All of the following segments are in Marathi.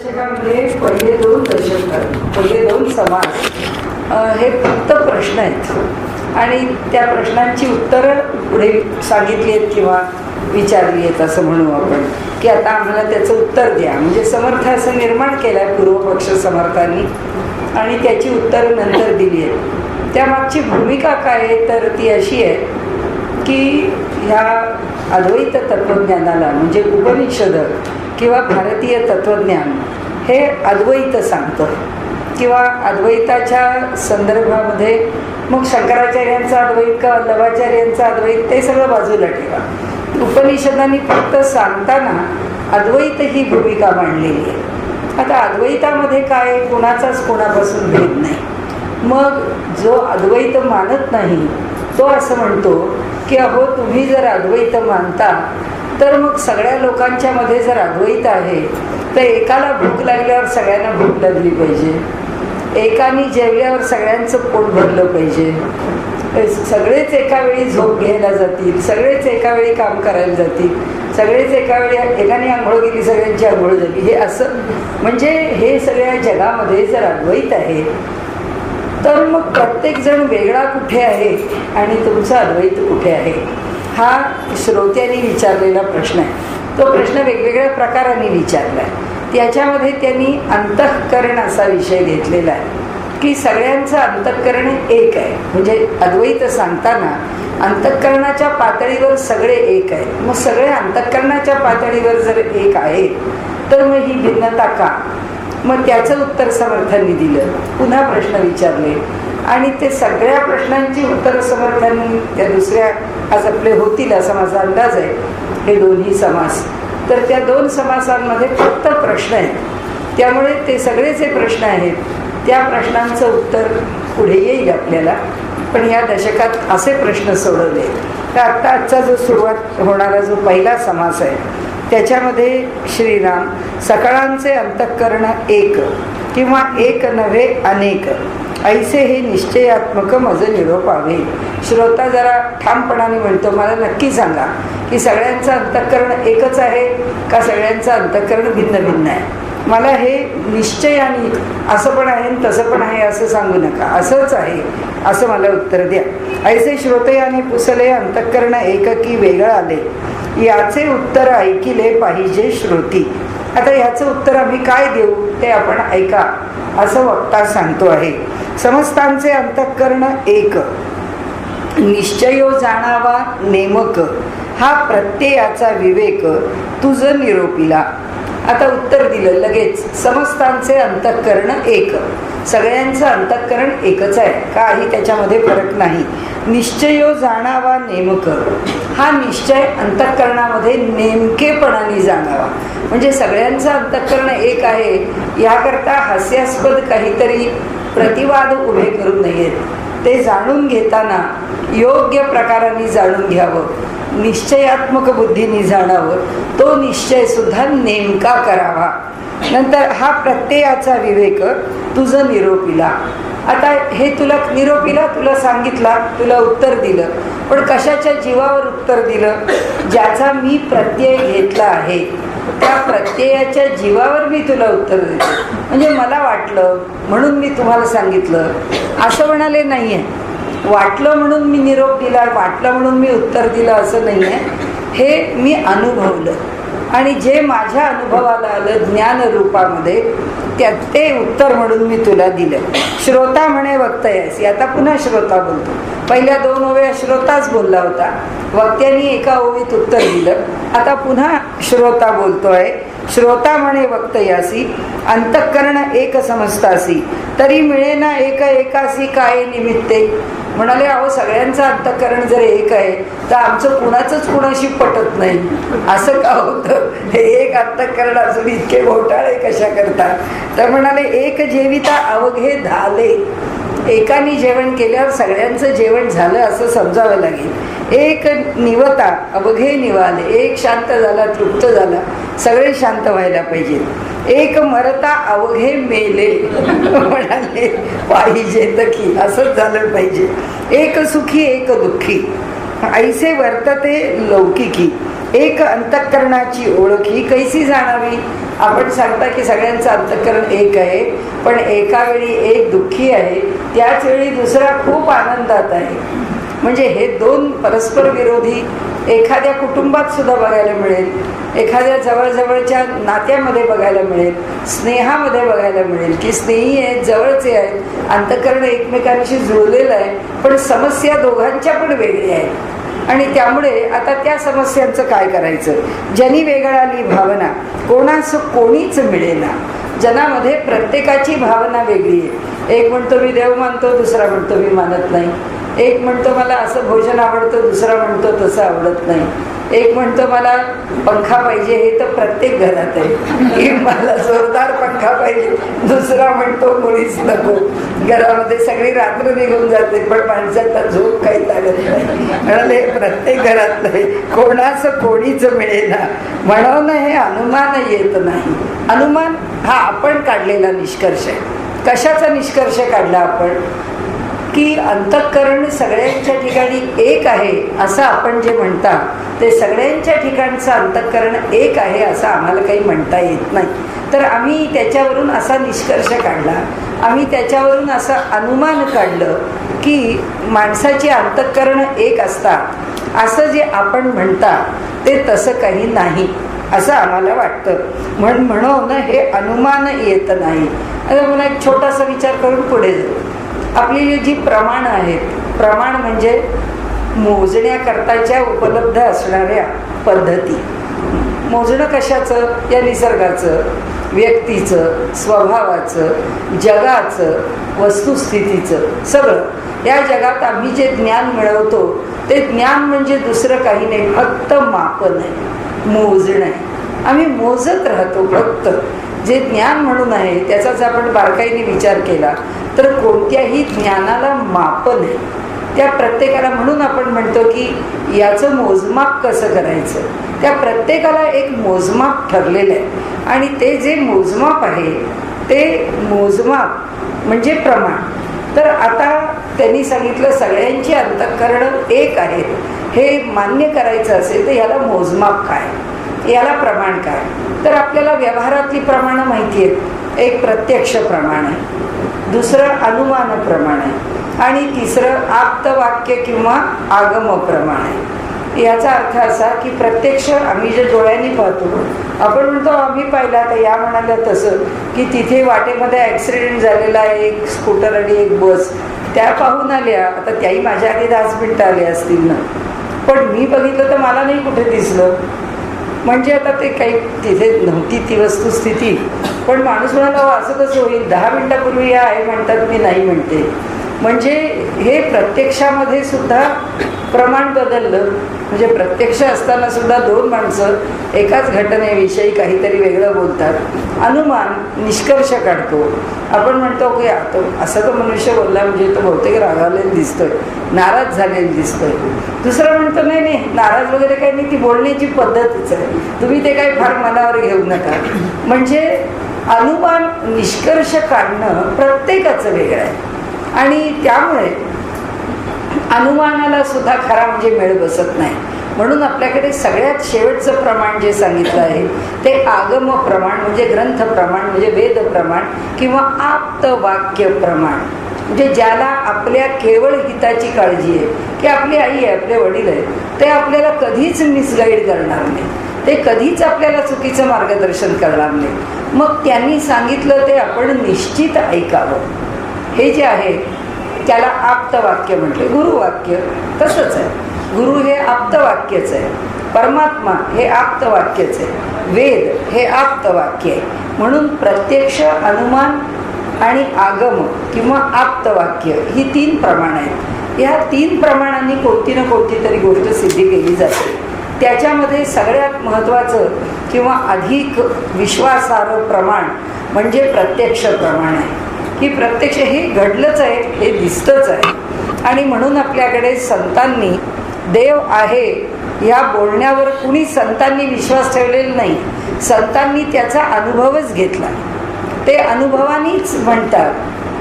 दशकामध्ये पहिले दोन समास हे फक्त प्रश्न आहेत आणि त्या प्रश्नांची उत्तरं पुढे सांगितली आहेत किंवा विचारली आहेत असं म्हणू आपण की आता आम्हाला त्याचं उत्तर द्या. म्हणजे समर्थ असं निर्माण केलं आहे पूर्वपक्ष समर्थांनी आणि त्याची उत्तरं नंतर दिली आहेत. त्यामागची भूमिका काय आहे तर ती अशी आहे की ह्या अद्वैत तत्त्वज्ञानाला म्हणजे उपनिषद किंवा भारतीय तत्त्वज्ञान हे अद्वैत सांगतं किंवा अद्वैताच्या संदर्भामध्ये मग शंकराचार्यांचा अद्वैत का वल्लभाचार्यांचा अद्वैत ते सगळं बाजूला ठेवा. उपनिषदांनी फक्त सांगताना अद्वैत ही भूमिका मांडलेली आहे. आता अद्वैतामध्ये काय कुणाचाच कोणापासून भेद नाही. मग जो अद्वैत मानत नाही तो असं म्हणतो की अहो तुम्ही जर अद्वैत मानता तर मग सगळ्या लोकांच्या मध्ये जर अद्वैत आहे तर एकाला भूक लागल्यावर सगळ्यांना भूक लागली पाहिजे, एकाने जेवल्यावर सगळ्यांचं पोट भरलं पाहिजे, सगळेच एका वेळी झोप घ्यायला जातील, सगळेच एका वेळी काम करायला जातील, सगळेच एका वेळी एकाने आंघोळ केली सगळ्यांची आंघोळ झाली. हे असं म्हणजे हे सगळ्या जगामध्ये जर अद्वैत आहे तर मग प्रत्येक जण वेगळा कुठे आहे आणि तुमचा अद्वैत कुठे आहे हा श्रोत्यांनी विचारलेला प्रश्न आहे. तो प्रश्न वेगवेगळ्या प्रकाराने विचारला आहे. त्याच्यामध्ये त्यांनी अंतःकरण असा विषय घेतलेला आहे की सगळ्यांचं अंतःकरण एक आहे. म्हणजे अद्वैत सांगताना अंतःकरणाच्या पातळीवर सगळे एक आहेत. मग सगळे अंतःकरणाच्या पातळीवर जर एक आहे तर मग ही भिन्नता का? मग त्याचं उत्तर समर्थांनी दिलं. पुन्हा प्रश्न विचारले आणि ते सगळ्या प्रश्नांची उत्तर समर्थांनी त्या दुसऱ्या आज आपले होतील असा माझा अंदाज आहे. हे दोन्ही समास तर त्या दोन समासांमध्ये फक्त प्रश्न आहेत. त्यामुळे ते सगळे जे प्रश्न आहेत त्या प्रश्नांचं उत्तर पुढे येईल आपल्याला. पण या दशकात असे प्रश्न सोडवले तर आजचा जो सुरुवात होणारा जो पहिला समास आहे त्याच्यामध्ये श्रीराम सकळांचे अंतःकरण एक किंवा एक नव्हे अनेक ऐसे हे निश्चयात्मक मज निरोपावे. श्रोता जरा ठामपणाने म्हणतो मला नक्की सांगा की सगळ्यांचं अंतःकरण एकच आहे का सगळ्यांचं अंतःकरण भिन्न भिन्न आहे. मला हे निश्चयाने असं पण आहे तसं पण आहे असं सांगू नका, असंच आहे असं मला उत्तर द्या. ऐसे श्रोतयाने पुसले अंतःकरण एक की वेगळं आले याचे उत्तर ऐकिले पाहिजे श्रोती. आता याचं उत्तर आम्ही काय देऊ ते आपण ऐका असं वक्ता सांगतो आहे. समस्तांचे अंतःकरण एक निश्चयो जाणावा नेमक हा प्रत्ययाचा विवेक तुझ निरोपिला. आता उत्तर दिलं लगेच. समस्तांचे अंतःकरण एक, सगळ्यांचं अंतःकरण एकच आहे, काही त्याच्यामध्ये फरक नाही. निश्चयो जाणावा नेमक हा निश्चय अंतःकरणामध्ये नेमकेपणाने जाणावा. म्हणजे सगळ्यांचं अंतःकरण एक आहे याकरता हास्यास्पद काहीतरी प्रतिवाद उभे करू नयेत. ते जाणून घेताना योग्य प्रकाराने जाणून घ्यावं, निश्चयात्मक बुद्धीने जाणावं, तो निश्चय सुद्धा नेमका करावा. नंतर हा प्रत्ययाचा विवेक तुझं निरोपिला. आता हे तुला निरोपिला तुला सांगितला, तुला उत्तर दिलं, पण कशाच्या जीवावर उत्तर दिलं? ज्याचा मी प्रत्यय घेतला आहे त्या प्रत्ययाच्या जीवावर मी तुला उत्तर देतो. म्हणजे मला वाटलं म्हणून मी तुम्हाला सांगितलं असं म्हणाले नाही आहे. वाटलं म्हणून मी निरोप दिला, वाटलं म्हणून मी उत्तर दिलं असं नाही आहे. हे मी अनुभवलं आणि जे माझ्या अनुभवाला आलं ज्ञान रूपामध्ये ते उत्तर म्हणून मी तुला दिलं. श्रोता म्हणे वक्तयासी. आता पुन्हा श्रोता बोलतो. पहिल्या दोन ओव्या श्रोताच बोलला होता, वक्त्यांनी एका ओवीत उत्तर दिलं. आता पुन्हा श्रोता बोलतोय. श्रोता म्हणे वक्तयासी अंतःकरण एक समजतासी तरी मिळेना एक एकासी काय निमित्ते. म्हणाले अहो सगळ्यांचं अंतःकरण जर एक आहे तर आमचं कुणाचंच कुणाशी पटत नाही. असं का होतं? हे एक अंतःकरण असून इतके घोटाळे कशा करतात? तर म्हणाले एक जेविता अवघे झाले. एकाने जेवण केल्यावर सगळ्यांचं जेवण झालं असं समजावं लागेल. एक निवता अवघे निवाले, एक शांत झाला तृप्त झाला, सगळे शांत व्हायला पाहिजे. एक मरता अवघे मेले म्हणाले पाहिजे तर की असंच झालं पाहिजे. एक सुखी एक दुःखी ऐसे वर्तते लौकिकी. एक अंतःकरणाची ओळखी कैसी जाणावी आपण सांगता की सगळ्यांचं अंतःकरण एक आहे, पण एका वेळी एक दुःखी आहे, त्याच वेळी दुसरा खूप आनंदात आहे. म्हणजे हे दोन परस्पर विरोधी एखाद्या कुटुंबात सुद्धा बघायला मिळेल, एखाद्या जवळजवळच्या नात्यामध्ये बघायला मिळेल, स्नेहामध्ये बघायला मिळेल की स्नेही आहेत, जवळचे आहेत, अंतःकरण एकमेकांशी जुळलेलं आहे, पण समस्या दोघांच्या पण वेगळ्या आहेत. आणि त्यामुळे आता त्या समस्यांचं काय करायचं. जनी वेगळाली भावना कोणास कोणीच मिळेना. जनामध्ये प्रत्येकाची भावना वेगळी आहे. एक म्हणतो मी देव मानतो, दुसरा म्हणतो मी मानत नाही. एक म्हणतो मला असं भोजन आवडतं, दुसरा म्हणतो तसं आवडत नाही. एक म्हणतो मला पंखा पाहिजे, हे तर प्रत्येक घरात आहे की मला जोरदार पंखा पाहिजे, दुसरा म्हणतो मुळीच नको. घरामध्ये सगळी रात्र निघून जाते पण माणसाला झोप काही लागत नाही. म्हणाले प्रत्येक घरात नाही, कोणाच कोणीच मिळेना म्हणून हे अनुमान येत नाही. अनुमान हा आपण काढलेला निष्कर्ष आहे. कशाचा निष्कर्ष काढला आपण की अंतःकरण सगळ्यांच्या ठिकाणी एक आहे असं आपण जे म्हणता ते सगळ्यांच्या ठिकाणचं अंतःकरण एक आहे असं आम्हाला काही म्हणता येत नाही. तर आम्ही त्याच्यावरून असा निष्कर्ष काढला, आम्ही त्याच्यावरून असं अनुमान काढलं की माणसाची अंतःकरण एक असतात असं जे आपण म्हणता ते तसं काही नाही असं आम्हाला वाटतं. म्हणून हे अनुमान येत नाही. आता मला एक छोटासा विचार करून पुढे जाऊ. आपली जी प्रमाणं आहेत, प्रमाण म्हणजे मोजण्याकरताच्या उपलब्ध असणाऱ्या पद्धती. मोजणं कशाचं? या निसर्गाचं, व्यक्तीचं, स्वभावाचं, जगाचं, वस्तुस्थितीचं, सगळं. या जगात आम्ही जे ज्ञान मिळवतो ते ज्ञान म्हणजे दुसरं काही नाही, फक्त मापन आहे, मोजणं आहे. आम्ही मोजत राहतो फक्त. जे ज्ञान म्हणून आहे त्याचाच आपण बारकाईने विचार केला तर कोणत्याही ज्ञानाला मापन आहे. त्या प्रत्येकाला म्हणून आपण म्हणतो की याचं मोजमाप कसं करायचं. त्या प्रत्येकाला एक मोजमाप ठरलेलं आहे आणि ते जे मोजमाप आहे ते मोजमाप म्हणजे प्रमाण. तर आता त्यांनी सांगितलं सगळ्यांची अंतःकरणं एक आहेत. हे मान्य करायचं असेल तर याला मोजमाप काय, याला प्रमाण काय. तर आपल्याला व्यवहारातली प्रमाणं माहिती आहेत. एक प्रत्यक्ष प्रमाण आहे, दुसरं अनुमान प्रमाण आहे आणि तिसरं आप्तवाक्य किंवा आगम प्रमाण आहे. याचा अर्थ असा की प्रत्यक्ष आम्ही जे डोळ्यांनी पाहतो, आपण म्हणतो आम्ही पाहिला तर या म्हणाल्या तसं की तिथे वाटेमध्ये ॲक्सिडेंट झालेला आहे, एक स्कूटर आणि एक बस, त्या पाहून आल्या. आता त्याही माझ्या आधी 10 मिनिटं आले असतील ना, पण मी बघितलं तर मला नाही कुठे दिसलं. म्हणजे आता ते काही तिथे नव्हती ती वस्तुस्थिती, पण माणूस म्हणाला असं कसं होईल, 10 मिनिटापूर्वी या आहे म्हणतात, मी नाही म्हणते. म्हणजे हे प्रत्यक्षामध्ये सुद्धा प्रमाण बदललं. म्हणजे प्रत्यक्ष असताना सुद्धा दोन माणसं एकाच घटनेविषयी काहीतरी वेगळं बोलतात. अनुमान निष्कर्ष काढतो. आपण म्हणतो की आता असं तो मनुष्य बोलला म्हणजे तो बहुतेक रागावलेला दिसतोय, नाराज झालेला दिसतोय. दुसरं म्हणतो नाही नाही, नाराज वगैरे काही नाही, ती बोलण्याची पद्धतच आहे, तुम्ही ते काही फार मनावर घेऊ नका. म्हणजे अनुमान निष्कर्ष काढणं प्रत्येकाचं वेगळं आहे आणि त्यामुळे अनुमानाला सुद्धा खरा म्हणजे मेळ बसत नाही. म्हणून आपल्याकडे सगळ्यात शेवटचं प्रमाण जे सांगितलं आहे ते आगम प्रमाण म्हणजे ग्रंथ प्रमाण म्हणजे वेद प्रमाण किंवा आप्तवाक्य प्रमाण. म्हणजे ज्याला आपल्या केवळ हिताची काळजी आहे की आपली आई आहे, आपले वडील आहेत, ते आपल्याला कधीच मिसगाईड करणार नाही, ते कधीच आपल्याला चुकीचं मार्गदर्शन करणार नाही. मग त्यांनी सांगितलं ते आपण निश्चित ऐकावं. हे जे आहे त्याला आप्तवाक्य म्हटले. गुरुवाक्य तसंच आहे, गुरु हे आप्तवाक्यच आहे, परमात्मा हे आप्तवाक्यच आहे, वेद हे आप्तवाक्य आहे. म्हणून प्रत्यक्ष, अनुमान आणि आगम किंवा आप्तवाक्य ही 3 प्रमाण आहेत. ह्या 3 प्रमाणांनी कोणती ना कोणती तरी गोष्ट सिद्धी केली जाते. त्याच्यामध्ये सगळ्यात महत्त्वाचं किंवा अधिक विश्वासार्ह प्रमाण म्हणजे प्रत्यक्ष प्रमाण आहे की प्रत्यक्ष हे घडलंच आहे, हे दिसतंच आहे. आणि म्हणून आपल्याकडे संतांनी देव आहे या बोलण्यावर कुणी संतांनी विश्वास ठेवलेला नाही. संतांनी त्याचा अनुभवच घेतला. ते अनुभवानीच म्हणतात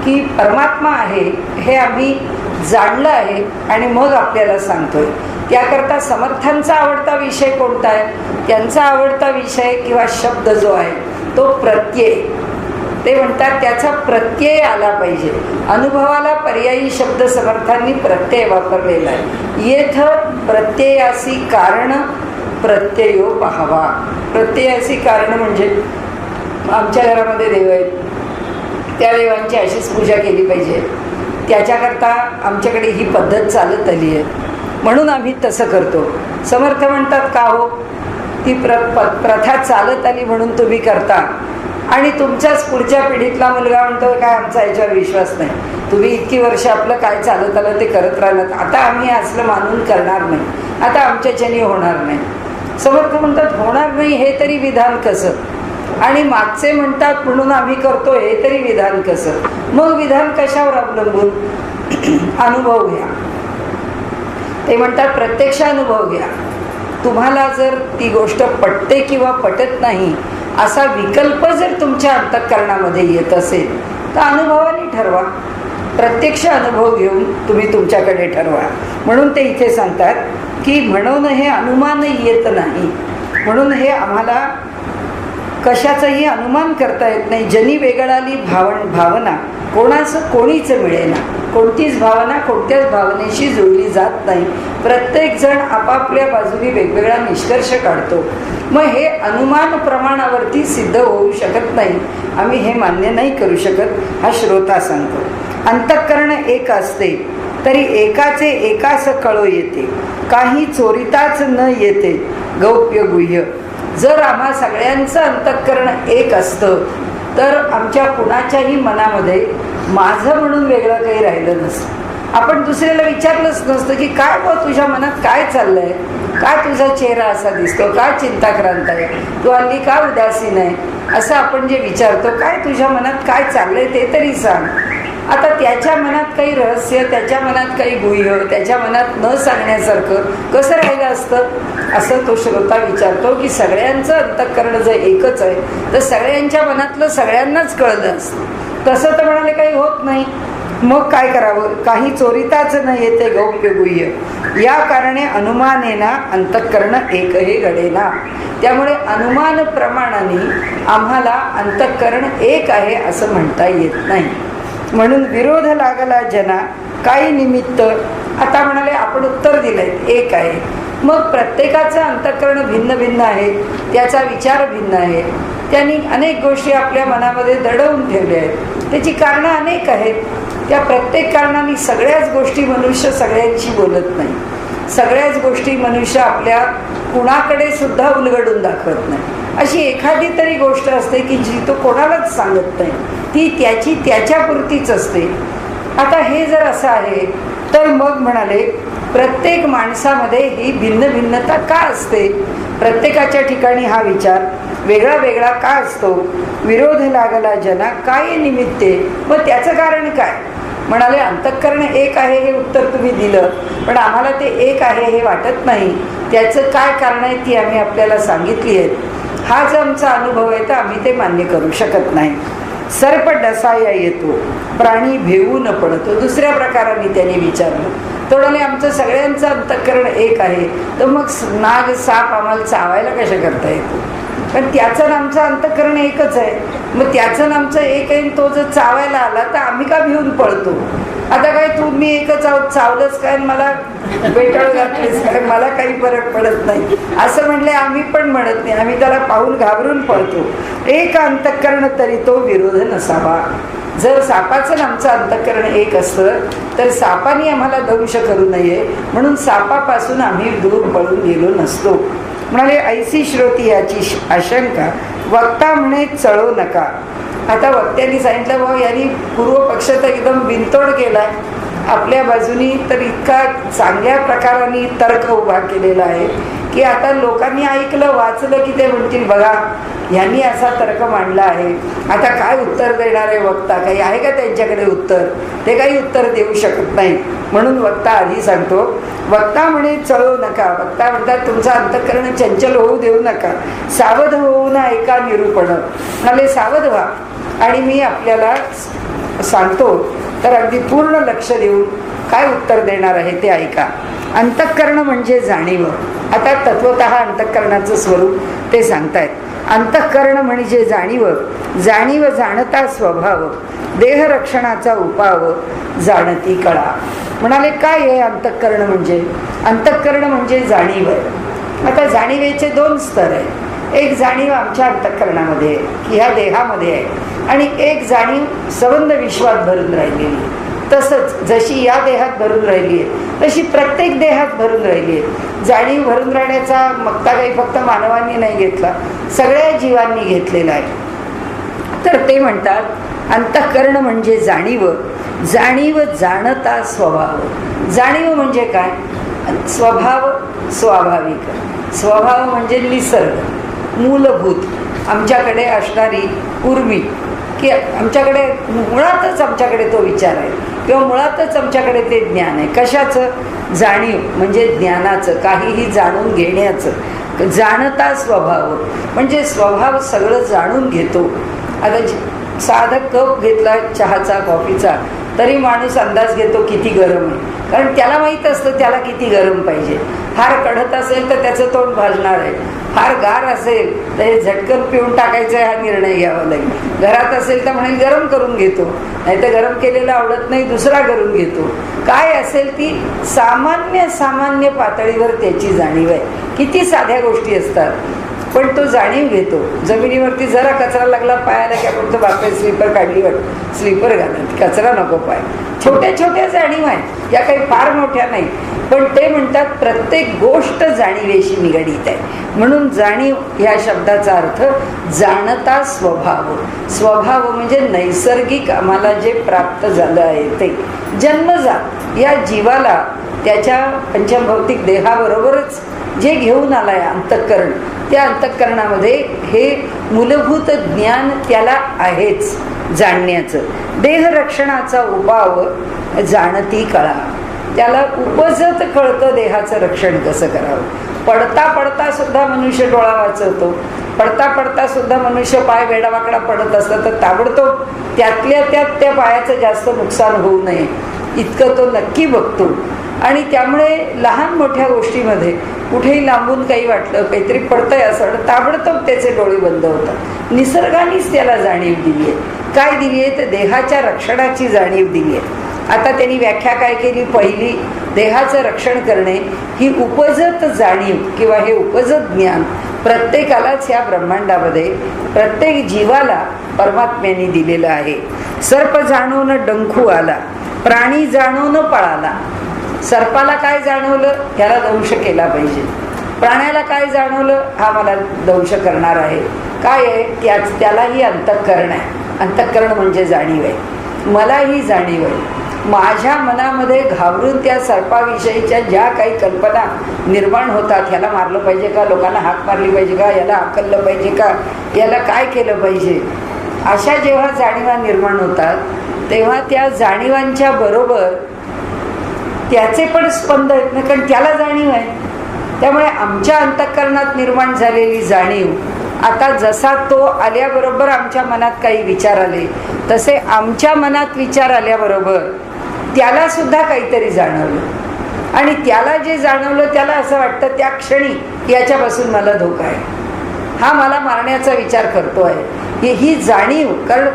की परमात्मा आहे हे आम्ही जाणलं आहे आणि मग आपल्याला सांगतोय. त्याकरता समर्थांचा आवडता विषय कोणता आहे? त्यांचा आवडता विषय किंवा शब्द जो आहे तो प्रत्यय. ते म्हणतात त्याचा प्रत्यय आला पाहिजे. अनुभवाला पर्यायी शब्द समर्थांनी प्रत्यय वापरलेला आहे. येथ प्रत्ययासी कारण प्रत्ययो पाहावा. प्रत्ययासी कारण म्हणजे आमच्या घरामध्ये देव आहेत, त्या देवांची अशीच पूजा केली पाहिजे, त्याच्याकरता आमच्याकडे ही पद्धत चालत आली आहे म्हणून आम्ही तसं करतो. समर्थ म्हणतात का हो, ती प्रथा चालत आली म्हणून तुम्ही करता आणि तुमच्याच पुढच्या पिढीतला मुलगा म्हणतो काय आमचा याच्यावर विश्वास नाही, तुम्ही इतकी वर्ष आपलं काय चालत आलं ते करत राहिलात, आता आम्ही असलं मानून करणार नाही, आता आमच्याच्यानी होणार नाही. समर्थ म्हणतात होणार नाही हे तरी विधान कसं, आणि मागचे म्हणतात म्हणून आम्ही करतो हे तरी विधान कसं. मग विधान कशावर अवलंबून? अनुभव घ्या. ते म्हणतात प्रत्यक्ष अनुभव घ्या. तुम्हाला जर ती गोष्ट पटते किंवा पटत नाही असा विकल्प जर तुमच्या अंतःकरणामध्ये येत असेल तर अनुभवाने ठरवा. प्रत्यक्ष अनुभव घेऊन तुम्ही तुमच्याकडे ठरवा. म्हणून ते इथे सांगतात की म्हणून हे अनुमान येत नाही, म्हणून हे आम्हाला कशाचाही अनुमान करता येत नाही. जनी वेगळाली भावना कोणीच मिळेना. कोणतीच भावना कोणत्याच भावनेशी जोडली जात नाही. प्रत्येक जण आपापल्या बाजूने वेगवेगळा निष्कर्ष काढतो. मग हे अनुमान प्रमाणावरती सिद्ध होऊ शकत नाही, आम्ही हे मान्य नाही करू शकत, हा श्रोता सांगतो. अंतःकरण एक असते तरी एकाचे एकास कळो येते, काही चोरिताच न येते गौप्य गुह्य. जर आम्हा सगळ्यांचं अंतःकरण एक असतं तर आमच्या कुणाच्याही मनामध्ये माझं म्हणून वेगळं काही राहिलं नसतं. आपण दुसऱ्याला विचारलंच नसतं की काय बा तुझ्या मनात काय चाललंय, काय तुझा चेहरा असा दिसतो, काय चिंताक्रांत आहे, तू हल्ली का उदासीन आहे, असं आपण जे विचारतो काय तुझ्या मनात काय चाललंय ते तरी सांग. आता त्याच्या मनात काही रहस्य, त्याच्या मनात काही गुह्य, त्याच्या मनात न सांगण्यासारखं कसं राहिलं असतं, असं तो श्रोता विचारतो. की सगळ्यांचं अंतःकरण जर एकच आहे तर सगळ्यांच्या मनातलं सगळ्यांनाच कळलं असतं. तसं तर म्हणाले काही होत नाही. मग काय करावं? काही चोरिताच न येते गौप्य गुह्य. या कारणे अनुमानेना अंतःकरण एकही घडेना. त्यामुळे अनुमान प्रमाणाने आम्हाला अंतःकरण एक आहे असं म्हणता येत नाही. म्हणून विरोध लागला जना काही निमित्त. आता म्हणाले आपण उत्तर दिलंय एक आहे, मग प्रत्येकाचं अंतःकरण भिन्न भिन्न आहे, त्याचा विचार भिन्न आहे, त्यांनी अनेक गोष्टी आपल्या मनामध्ये दडवून ठेवल्या आहेत, त्याची कारणं अनेक आहेत. त्या प्रत्येक कारणाने सगळ्याच गोष्टी मनुष्य सगळ्यांशी बोलत नाही, सगळ्याच गोष्टी मनुष्य आपल्या कुणाकडे सुद्धा उलगडून दाखवत नाही. अशी एखादी तरी गोष्ट असते की जी तो कोणालाच सांगत नाही, ती त्याची त्याच्यापुरतीच असते. आता हे जर असं आहे तर मग म्हणाले प्रत्येक माणसामध्ये ही भिन्न भिन्नता का असते? प्रत्येकाच्या ठिकाणी हा विचार वेगळा वेगळा का असतो? विरोध लागला जना काय निमित्ते. मग त्याचं कारण काय? म्हणाले अंतःकरण एक आहे हे उत्तर तुम्ही दिलं, पण आम्हाला ते एक आहे हे वाटत नाही. त्याचं काय कारण आहे ती आम्ही आपल्याला सांगितली आहेत. हा जो आमचा अनुभव आहे तर आम्ही ते मान्य करू शकत नाही. सर्प डसाया येतो, प्राणी भेवून पडतो. दुसऱ्या प्रकाराने त्यांनी विचारलं. थोडं आमचं सगळ्यांचं अंतःकरण एक आहे तर मग नाग साप आम्हाला चावायला कशा करता येतो? पण त्याचं आमचं अंतःकरण एकच आहे. मग त्याचं आमचं एक आहे, तो जर चावायला आला तर आम्ही का भिवून पळतो? आता काय तू मी एकच आहोत, चावलंच काय मला बेटाळ घातलीस काय, मला काही फरक पडत नाही असं म्हणले आम्ही पण म्हणत नाही, आम्ही त्याला पाहून घाबरून पळतो. एक अंतःकरण तरी तो विरोध नसावा. जर सापाचं आमचं अंतःकरण एक असतं तर सापाने आम्हाला दंश करू नये म्हणून सापापासून आम्ही दूर पळून गेलो नसतो. म्हणाले ऐसी श्रोती याची आशंका वक्ता म्हणे चळो नका. आता वक्त्यांनी सांगितलं बाबा यांनी पूर्व पक्ष तर एकदम बिनतोड केला आपल्या बाजूनी, तर इतका चांगल्या प्रकाराने तर्क उभा केलेला आहे की आता लोकांनी ऐकलं वाचलं की ते म्हणतील बघा यांनी असा तर्क मांडला आहे, आता काय उत्तर देणार आहे वक्ता? काही आहे का त्यांच्याकडे उत्तर? ते काही उत्तर देऊ शकत नाही. म्हणून वक्ता आधी सांगतो वक्ता म्हणे चळू नका. वक्ता म्हणतात तुमचं अंतःकरण चंचल होऊ देऊ नका, सावध होऊ ना एका निरूपण. म्हणाले सावध व्हा आणि मी आपल्याला सांगतो तर अगदी पूर्ण लक्ष देऊन काय उत्तर देणार आहे ते ऐका. अंतःकरण म्हणजे जाणीव. आता तत्वतः अंतःकरणाचं स्वरूप ते सांगतायत. अंतःकरण म्हणजे जाणीव, जाणीव जाणता स्वभाव, देहरक्षणाचा उपाव, जाणती कळा. म्हणाले काय आहे अंतःकरण म्हणजे? अंतःकरण म्हणजे जाणीव आहे. आता जाणीवेचे दोन स्तर आहेत. एक जाणीव आमच्या अंतःकरणामध्ये आहे की ह्या देहामध्ये आहे, आणि एक जाणीव संबंध विश्वात भरून राहिलेली. तसंच जशी या देहात भरून राहिली आहे तशी प्रत्येक देहात भरून राहिली आहे. जाणीव भरून राहण्याचा मक्ता काही फक्त मानवांनी नाही घेतला, सगळ्या जीवांनी घेतलेला आहे. तर ते म्हणतात अंतःकरण म्हणजे जाणीव, जाणीव जाणता स्वभाव. जाणीव म्हणजे काय? स्वभाव स्वाभाविक, स्वभाव म्हणजे निसर्ग, मूलभूत आमच्याकडे असणारी उर्मी, की आमच्याकडे मुळातच आमच्याकडे तो विचार आहे किंवा मुळातच आमच्याकडे ते ज्ञान आहे. कशाचं? जाणीव म्हणजे ज्ञानाचं, काहीही जाणून घेण्याचं. जाणता स्वभाव म्हणजे स्वभाव सगळं जाणून घेतो. आता साधा कप घेतला चहाचा कॉफीचा तरी माणूस अंदाज घेतो किती गरम आहे, कारण त्याला माहीत असतं त्याला किती गरम पाहिजे. फार कढत असेल तर त्याचं तोंड भाजणार आहे, फार गार असेल तर हे झटकन पिऊन टाकायचं आहे हा निर्णय घ्यावा लागेल. घरात असेल तर म्हणेल गरम करून घेतो, नाही तर गरम केलेलं आवडत नाही दुसरा करून घेतो. काय असेल ती सामान्य पातळीवर त्याची जाणीव आहे. किती साध्या गोष्टी असतात पण तो जाणीव घेतो. जमिनीवरती जरा कचरा लागला पायाला की आपण तो बापरे स्लीपर काढली वाटतं, स्लीपर घालत, कचरा नको पाय. छोट्या छोट्या जाणीव आहेत, या काही फार मोठ्या नाही. पण ते म्हणतात प्रत्येक गोष्ट जाणीवेशी निगडीत आहे. म्हणून जाणीव ह्या शब्दाचा अर्थ जाणता स्वभाव. स्वभाव म्हणजे नैसर्गिक आम्हाला जे प्राप्त झालं आहे ते जन्मजात या जीवाला त्याच्या पंचभौतिक देहाबरोबरच जे घेऊन आलाय अंतःकरण, त्या अंतःकरणामध्ये हे मूलभूत ज्ञान त्याला आहेच जाणण्याचं. देहरक्षणाचा उपाव जाणती कळा. त्याला उपजत कळतं देहाचं रक्षण कसं करावं. पडता पडता सुद्धा मनुष्य डोळा वाचवतो, पडता पडता सुद्धा मनुष्य पाय वेडावाकडा पडत असतं तर ताबडतोब त्यातल्या त्यात त्या पायाचं जास्त नुकसान होऊ नये इतकं तो नक्की बघतो. आणि त्यामुळे लहान मोठ्या गोष्टीमध्ये कुठेही लांबून काही वाटलं, काहीतरी पडतंय असं, ताबडतोब त्याचे डोळे बंद होतात. निसर्गानेच त्याला जाणीव दिली आहे. काय दिली आहे तर देहाच्या रक्षणाची जाणीव दिली आहे. आता त्यांनी व्याख्या काय केली? पहिली, देहाचं रक्षण करणे ही उपजत जाणीव किंवा हे उपजत ज्ञान प्रत्येकालाच या ब्रह्मांडामध्ये प्रत्येक जीवाला परमात्म्याने दिलेलं आहे. सर्प जाणून डंखू आला, प्राणी जाणून पळाला. सर्पाला काय जाणवलं? ह्याला दंश केला पाहिजे. प्राण्याला काय जाणवलं? हा मला दंश करणार आहे. काय आहे? त्यालाही अंतःकरण आहे. अंतःकरण म्हणजे जाणीव आहे. मलाही जाणीव आहे. माझ्या मनामध्ये घाबरून त्या सर्पाविषयीच्या ज्या काही कल्पना निर्माण होतात, ह्याला मारलं पाहिजे का, लोकांना हाक मारली पाहिजे का, याला हाकललं पाहिजे का, याला काय केलं पाहिजे, अशा जेव्हा जाणीवा निर्माण होतात तेव्हा त्या जाणीवांच्या बरोबर त्याचे पण स्पंद आहेत ना, कारण त्याला जाणीव आहे. त्यामुळे आमच्या अंतःकरणात निर्माण झालेली जाणीव आता जसा तो आल्याबरोबर आमच्या मनात काही विचार आले तसे आमच्या मनात विचार आल्याबरोबर त्याला सुद्धा काहीतरी जाणवलं, आणि त्याला जे जाणवलं त्याला असं वाटतं त्या क्षणी याच्यापासून मला धोका आहे, हा मला मारण्याचा विचार करतो आहे. ही जाणीव, कारण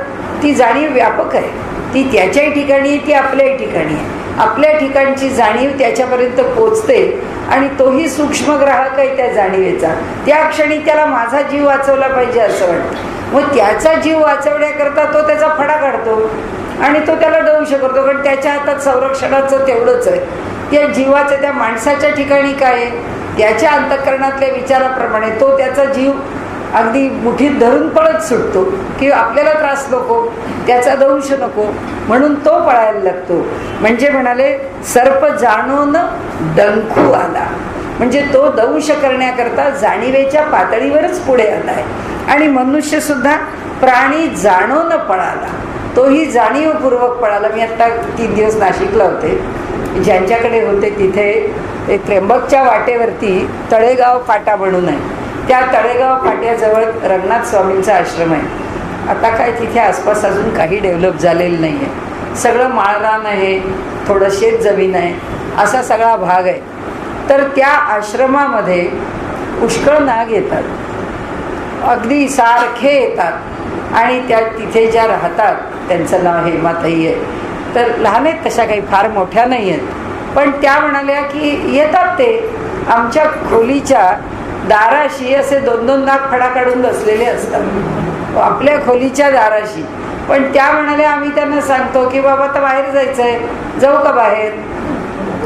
ती जाणीव व्यापक आहे, ती त्याच्याही ठिकाणी आहे, ती आपल्याही ठिकाणी आहे. आपल्या ठिकाणची जाणीव त्याच्यापर्यंत पोचते आणि तोही सूक्ष्म ग्राहक आहे त्या जाणीवेचा. त्या क्षणी त्याला माझा जीव वाचवला पाहिजे असं वाटतं. मग त्याचा जीव वाचवण्याकरता तो त्याचा फडा काढतो आणि तो त्याला दंश करतो, कारण त्याच्या हातात संरक्षणाचं तेवढंच आहे. त्या जीवाचं त्या माणसाच्या ठिकाणी काय आहे? त्याच्या अंतःकरणातल्या विचाराप्रमाणे तो त्याचा जीव अगदी मुठीत धरून पळत सुटतो की आपल्याला त्रास नको, त्याचा दंश नको, म्हणून तो पळायला लागतो. म्हणजे म्हणाले सर्प जाणून डंखू आला, म्हणजे तो दंश करण्याकरता जाणीवेच्या पातळीवरच पुढे आला आहे. आणि मनुष्य सुद्धा प्राणी जाणून पळाला, तोही जाणीवपूर्वक पळाला. मी आत्ता 3 दिवस नाशिकला होते, ज्यांच्याकडे होते तिथे ते त्र्यंबकच्या वाटेवरती तळेगाव फाटा म्हणून आहे. त्या तळेगाव फाट्याजवळ रंगनाथ स्वामींचा आश्रम आहे. आता काय तिथे आसपास अजून काही डेव्हलप झालेलं नाही आहे, सगळं माळरान आहे, थोडं शेत जमीन आहे, असा सगळा भाग आहे. तर त्या आश्रमामध्ये पुष्कळ नाग येतात अगदी सारखे येतात आणि त्या तिथे ज्या राहतात, त्यांचं नाव हेमाताई आहे, तर लहान आहेत तशा, काही फार मोठ्या नाही आहेत, पण त्या म्हणाल्या की येतात ते आमच्या खोलीच्या दाराशी असे 2-2 नाग फडा काढून बसलेले असतात आपल्या खोलीच्या दाराशी. पण त्या म्हणाल्या आम्ही त्यांना सांगतो की बाबा आता बाहेर जायचं आहे, जाऊ का बाहेर?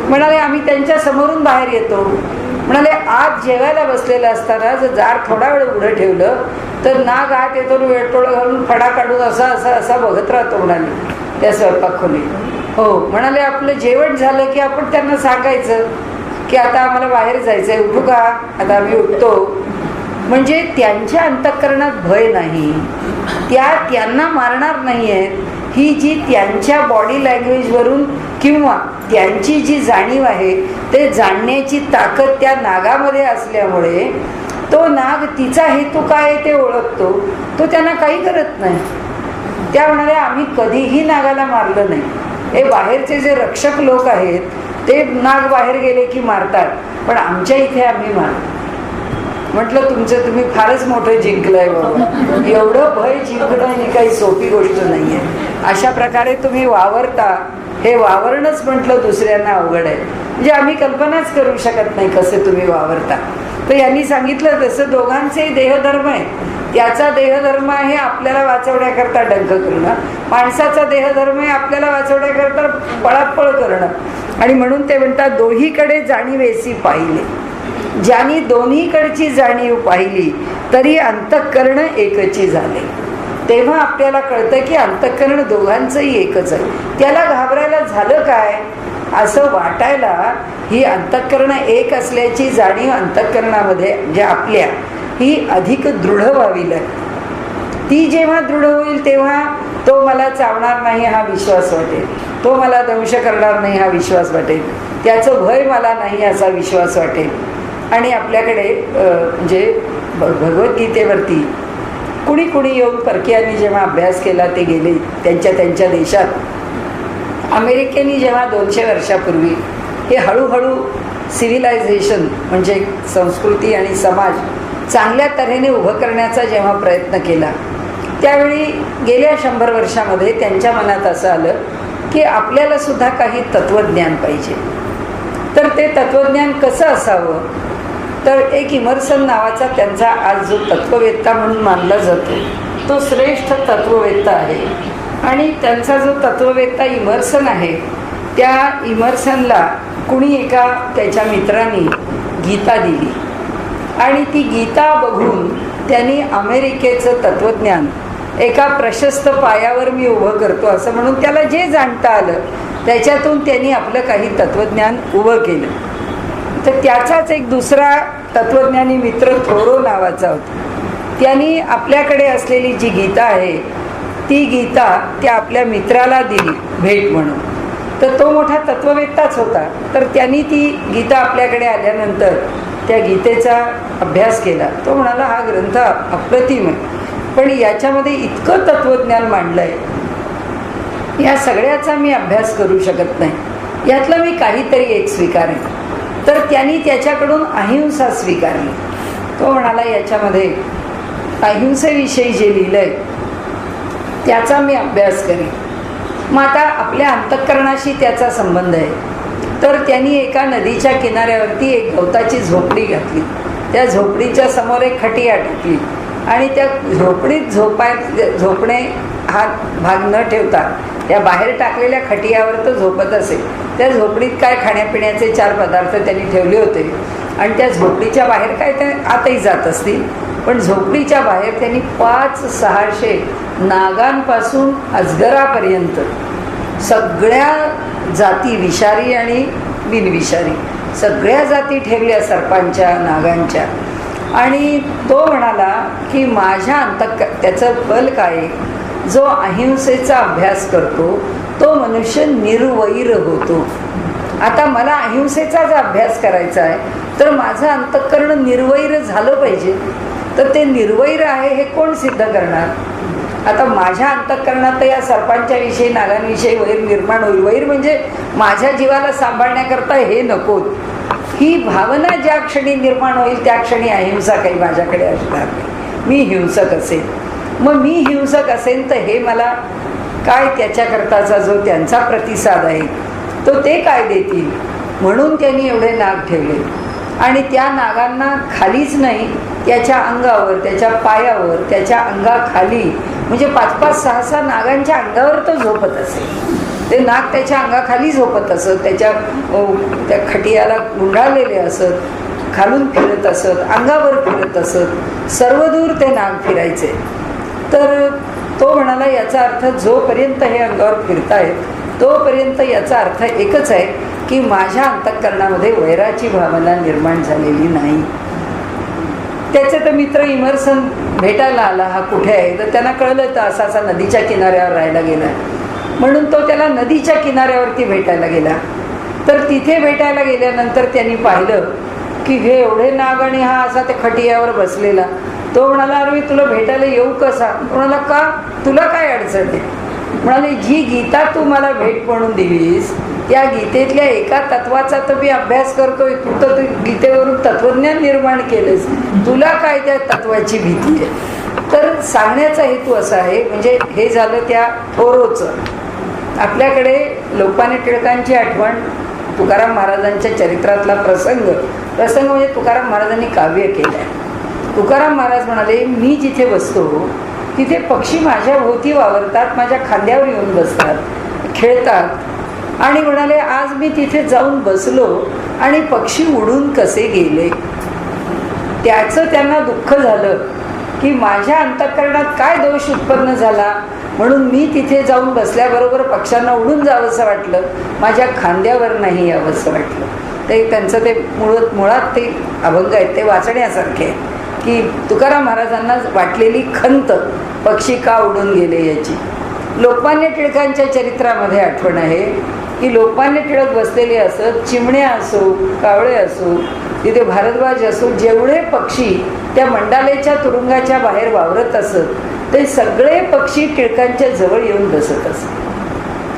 म्हणाले आम्ही त्यांच्या समोरून बाहेर येतो. म्हणाले आत जेवायला बसलेलं असताना जर जार थोडा वेळ उघडं ठेवलं तर नाग आत येतो, वेळटोळ घालून फडा काढून असा असा असा बघत राहतो म्हणाले त्या स्वयंपाक खोलीत. हो म्हणाले आपलं जेवण झालं की आपण त्यांना सांगायचं की आता आम्हाला बाहेर जायचं आहे, उठू का? आता आम्ही उठतो. म्हणजे त्यांच्या अंतःकरणात भय नाही, त्यांना मारणार नाही आहेत. ही जी त्यांच्या बॉडी लँग्वेजवरून किंवा त्यांची जी जाणीव आहे ते जाणण्याची ताकद त्या नागामध्ये असल्यामुळे तो नाग तिचा हेतू काय आहे ते ओळखतो, तो त्यांना काही करत नाही. त्या म्हणाल्या आम्ही कधीही नागाला मारलं नाही. हे बाहेरचे जे रक्षक लोक आहेत ते नाग बाहेर गेले की मारतात, पण आमच्या इथे आम्ही मारतो. म्हटलं तुमचं तुम्ही फारच मोठं जिंकलंय बाबा, एवढं भय जिंकणं ही काही सोपी गोष्ट नाहीये. अशा प्रकारे तुम्ही वावरता, हे वावरणंच म्हटलं दुसऱ्यांना अवघड आहे. म्हणजे आम्ही कल्पनाच करू शकत नाही कसे तुम्ही वावरता. तर यांनी सांगितलं तसं दोघांचे देहधर्म आहे. त्याचा देहधर्म आहे आपल्याला वाचवण्याकरता डंक करणं, माणसाचा देहधर्म आहे आपल्याला वाचवण्याकरता पळापळ करणं. आणि म्हणून ते म्हणतात दोहीकडे जाणीवेसी पाहिले, ज्यांनी दोन्हीकडची जाणीव पाहिली तरी अंतःकरण एकची झाले. तेव्हा आपल्याला कळतं की अंतःकरण दोघांचंही एकच आहे. त्याला घाबरायला झालं काय असं वाटायला ही अंतःकरण एक असल्याची जाणीव अंतःकरणामध्ये म्हणजे आपल्या ही अधिक दृढ व्हावी लागते. ती जेव्हा दृढ होईल तेव्हा तो मला चावणार नाही हा विश्वास वाटेल, तो मला दंश करणार नाही हा विश्वास वाटेल, त्याचं भय मला नाही असा विश्वास वाटेल. आणि आपल्याकडे म्हणजे भगवद्गीतेवरती कुणी कुणी येऊन परकीयांनी जेव्हा अभ्यास केला ते गेले त्यांच्या देशात. अमेरिकेने जेव्हा 200 वर्षापूर्वी हे हळूहळू सिव्हिलायझेशन म्हणजे संस्कृती आणि समाज चांगल्या तऱ्हेने उभं करण्याचा जेव्हा प्रयत्न केला, त्यावेळी गेल्या 100 वर्षामध्ये त्यांच्या मनात असं आलं की आपल्याला सुद्धा काही तत्त्वज्ञान पाहिजे. तर ते तत्त्वज्ञान कसं असावं? तर एक इमर्सन नावाचा त्यांचा आज जो तत्त्ववेत्ता म्हणून मानला जातो तो श्रेष्ठ तत्त्ववेत्ता आहे. आणि त्यांचा जो तत्त्ववेत्ता इमर्सन आहे त्या इमर्सनला कुणी एका त्याच्या मित्रांनी गीता दिली आणि ती गीता बघून त्यांनी अमेरिकेचं तत्त्वज्ञान एका प्रशस्त पायावर मी उभं करतो असं म्हणून त्याला जे जाणता आलं त्याच्यातून त्यांनी आपलं काही तत्त्वज्ञान उभं केलं. तर त्याचाच एक दुसरा तत्त्वज्ञानी मित्र थोरो नावाचा होता. त्यांनी आपल्याकडे असलेली जी गीता आहे ती गीता त्या आपल्या मित्राला दिली भेट म्हणून. तर तो मोठा तत्त्ववेत्ताच होता. तर त्यांनी ती गीता आपल्याकडे आल्यानंतर त्या गीतेचा अभ्यास केला. तो म्हणाला हा ग्रंथ अप्रतिम आहे, पण याच्यामध्ये इतकं तत्त्वज्ञान मांडलं आहे, या सगळ्याचा मी अभ्यास करू शकत नाही, यातलं मी काहीतरी एक स्वीकारेन. तर त्यांनी त्याच्याकडून अहिंसा स्वीकारली. तो म्हणाला याच्यामध्ये अहिंसेविषयी जे लिहिलं आहे त्याचा मी अभ्यास करेन. मग आता आपल्या अंतःकरणाशी त्याचा संबंध आहे. तर त्यांनी एका नदीच्या किनाऱ्यावरती एक गवताची झोपडी घातली. त्या झोपडीच्या समोर एक खटिया टाकली आणि त्या झोपडीत झोपणे हा भाग न ठेवता त्या बाहेर टाकलेल्या खटियावर तो झोपत असे. त्या झोपडीत काय खाण्यापिण्याचे 4 पदार्थ त्यांनी ठेवले होते आणि त्या झोपडीच्या बाहेर काय ते आतही जात असतील, पण झोपडीच्या बाहेर त्यांनी 500-600 नागांपासून अजगरापर्यंत सगळ्या जाती विषारी आणि बिनविषारी सगळ्या जाती ठेवल्या सर्पांच्या नागांच्या. आणि तो म्हणाला की माझ्या त्याचं फल काय, जो अहिंसेचा अभ्यास करतो तो मनुष्य निर्वैर होतो. आता मला अहिंसेचा जर अभ्यास करायचा आहे तर माझं अंतःकरण निर्वैर झालं पाहिजे. तर ते निर्वैर आहे हे कोण सिद्ध करणार? आता माझ्या अंतःकरणात या सर्पांच्या विषयी नागांविषयी वैर निर्माण होईल. वैर म्हणजे माझ्या जीवाला सांभाळण्याकरता हे नको, ही भावना ज्या क्षणी निर्माण होईल त्या क्षणी अहिंसा काही माझ्याकडे असणार नाही. मी हिंसक असेन. मग मी हिंसक असेन तर हे मला काय त्याच्याकरताचा जो त्यांचा प्रतिसाद आहे तो ते काय देतील, म्हणून त्यांनी एवढे नाग ठेवले. आणि त्या नागांना खालीच नाही, त्याच्या अंगावर, त्याच्या पायावर, त्याच्या अंगाखाली, म्हणजे 5-5, 6-6 नागांच्या अंगावर तो झोपत असे. ते नाग त्याच्या अंगाखाली झोपत असत, त्या खटियाला गुंडाळलेले असत, खालून फिरत असत, अंगावर फिरत असत, सर्वदूर ते नाग फिरायचे. तर तो म्हणाला याचा अर्थ जोपर्यंत हे अंगावर फिरतायत तोपर्यंत याचा अर्थ एकच आहे की माझ्या अंतःकरणामध्ये वैराची भावना निर्माण झालेली नाही. त्याचे तर मित्र इमर्सन भेटायला आला, हा कुठे आहे, तर त्यांना कळलं तर असा असा नदीच्या किनाऱ्यावर राहायला गेला, म्हणून तो त्याला नदीच्या किनाऱ्यावरती भेटायला गेला. तर तिथे भेटायला गेल्यानंतर त्यांनी पाहिलं की हे एवढे नाग आणि हा असा त्या खटियावर बसलेला. तो म्हणाला, अरे मी तुला भेटायला येऊ कसा? म्हणाला, का, तुला काय अडचण आहे? म्हणाले, जी गीता तू मला भेट म्हणून दिलीस त्या गीतेतल्या एका तत्वाचा तर मी अभ्यास करतोय, तू तर गीतेवरून तत्वज्ञान निर्माण केलंस, तुला काय त्या तत्वाची भीती आहे? तर सांगण्याचा हेतू असा आहे, म्हणजे हे झालं त्या थोरोचं. आपल्याकडे लोकमान्य टिळकांची आठवण, तुकाराम महाराजांच्या चरित्रातला प्रसंग म्हणजे तुकाराम महाराजांनी काव्य केलं आहे. तुकाराम महाराज म्हणाले, मी जिथे बसतो तिथे पक्षी माझ्या भोवती वावरतात, माझ्या खांद्यावर येऊन बसतात, खेळतात. आणि म्हणाले, आज मी तिथे जाऊन बसलो आणि पक्षी उडून कसे गेले. त्याचं त्यांना दुःख झालं की माझ्या अंतःकरणात काय दोष उत्पन्न झाला, म्हणून मी तिथे जाऊन बसल्याबरोबर पक्ष्यांना उडून जावंसं वाटलं, माझ्या खांद्यावर नाही यावंसं वाटलं. ते त्यांचं ते मुळात ते अभंग आहेत ते वाचण्यासारखे आहे की तुकाराम महाराजांना वाटलेली खंत पक्षी का उडून गेले याची. लोकमान्य टिळकांच्या चरित्रामध्ये आठवण आहे की लोकमान्य टिळक बसलेले असत, चिमण्या असो, कावळे असो, तिथे भारद्वाज असो, जेवढे पक्षी त्या मंडालेच्या तुरुंगाच्या बाहेर वावरत असत ते सगळे पक्षी टिळकांच्या जवळ येऊन बसत असत.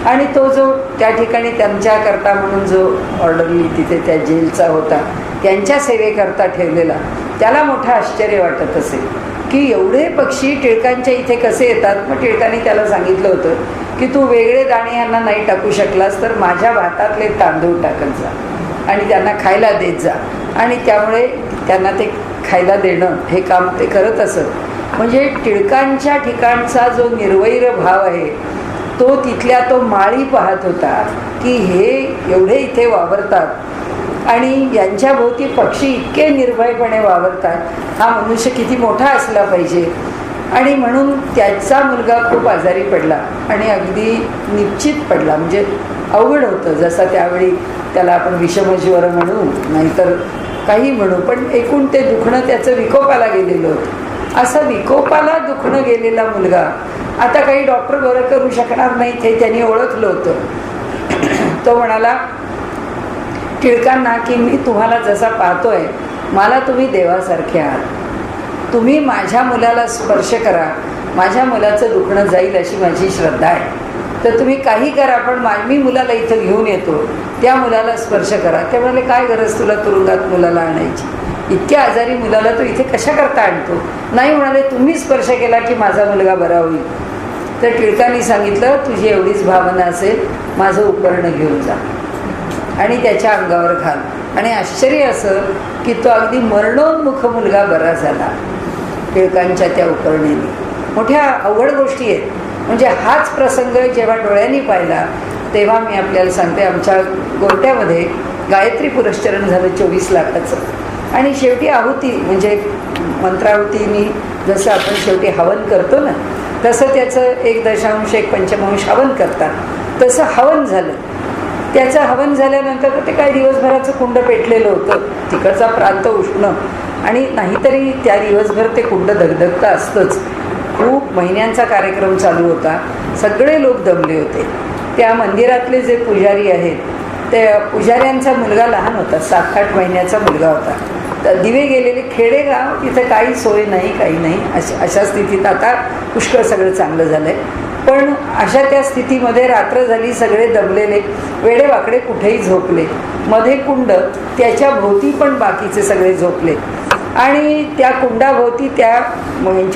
आणि तो जो त्या ठिकाणी त्यांच्याकरता म्हणून जो ऑर्डरली तिथे त्या जेलचा होता, त्यांच्या सेवेकरता ठेवलेला, त्याला मोठं आश्चर्य वाटत असेल की एवढे पक्षी टिळकांच्या इथे कसे येतात. मग टिळकांनी त्याला सांगितलं होतं की तू वेगळे दाणे यांना नाही टाकू शकलास तर माझ्या भातातले तांदूळ टाकत जा आणि त्यांना खायला देत जा. आणि त्यामुळे त्यांना ते खायला देणं हे काम ते करत असत. म्हणजे टिळकांच्या ठिकाणचा जो निर्वैर भाव आहे तो तिथल्या तो माळी पाहत होता की हे एवढे इथे वावरतात आणि यांच्या भोवती पक्षी इतके निर्भयपणे वावरतात, हा मनुष्य किती मोठा असला पाहिजे. आणि म्हणून त्याचा मुलगा खूप आजारी पडला आणि अगदी निश्चित पडला, म्हणजे अवघड होतं. जसं त्यावेळी त्याला आपण विषमज्वर म्हणू नाहीतर काही म्हणू, पण एकूण ते दुखणं त्याचं विकोपाला गेलेलं होतं. असं विकोपाला दुखणं गेलेला मुलगा आता काही डॉक्टर बरं करू शकणार नाहीत हे त्यांनी ओळखलं होतं. तो म्हणाला टिळकांना की मी तुम्हाला जसा पाहतोय मला तुम्ही देवासारखे आहात, तुम्ही माझ्या मुलाला स्पर्श करा, माझ्या मुलाचं दुखणं जाईल अशी माझी श्रद्धा आहे, तर तुम्ही काही करा पण मी मुलाला इथं घेऊन येतो, त्या मुलाला स्पर्श करा. ते म्हणाले, काय गरज तुला तुरुंगात मुलाला आणायची, इतक्या आजारी मुलाला तो इथे कशा करता आणतो. नाही म्हणाले, तुम्ही स्पर्श केला की माझा मुलगा बरा होईल. तर टिळकांनी सांगितलं, तुझी एवढीच भावना असेल माझं उपकरण घेऊन जा आणि त्याच्या अंगावर घाल. आणि आश्चर्य असं की तो अगदी मरणोन्मुख मुलगा बरा झाला टिळकांच्या त्या उपकरणीने. मोठ्या अवघड गोष्टी आहेत. म्हणजे हाच प्रसंग जेव्हा डोळ्यांनी पाहिला तेव्हा मी आपल्याला सांगते, आमच्या गोरट्यामध्ये गायत्री पुरस्चरण झालं 24 लाखाचं. आणि शेवटी आहुती म्हणजे मंत्राहुतीनी जसं आपण शेवटी हवन करतो ना तसं त्याचं 1.1 1 हवन करतात, तसं हवन झालं. त्याचं हवन झाल्यानंतर ते काही दिवसभराचं कुंड पेटलेलं होतं, तिकडचा प्रांत उष्ण आणि नाहीतरी त्या दिवसभर ते कुंड धगधगतं असतंच. खूप महिन्यांचा कार्यक्रम चालू होता, सगळे लोक दमले होते. त्या मंदिरातले जे पुजारी आहेत त्या पुजाऱ्यांचा मुलगा लहान होता, 7-8 महिन्याचा मुलगा होता. तर दिवे गेलेले खेडेगाव, तिथं काही सोय नाही, काही नाही. अशा स्थितीत आता पुष्कळ सगळं चांगलं झालं आहे. पण अशा त्या स्थितीमध्ये रात्र झाली, सगळे दमलेले, वेडेवाकडे कुठेही झोपले. मध्ये कुंड, त्याच्या भोवती पण बाकीचे सगळे झोपले. आणि त्या कुंडाभोवती त्या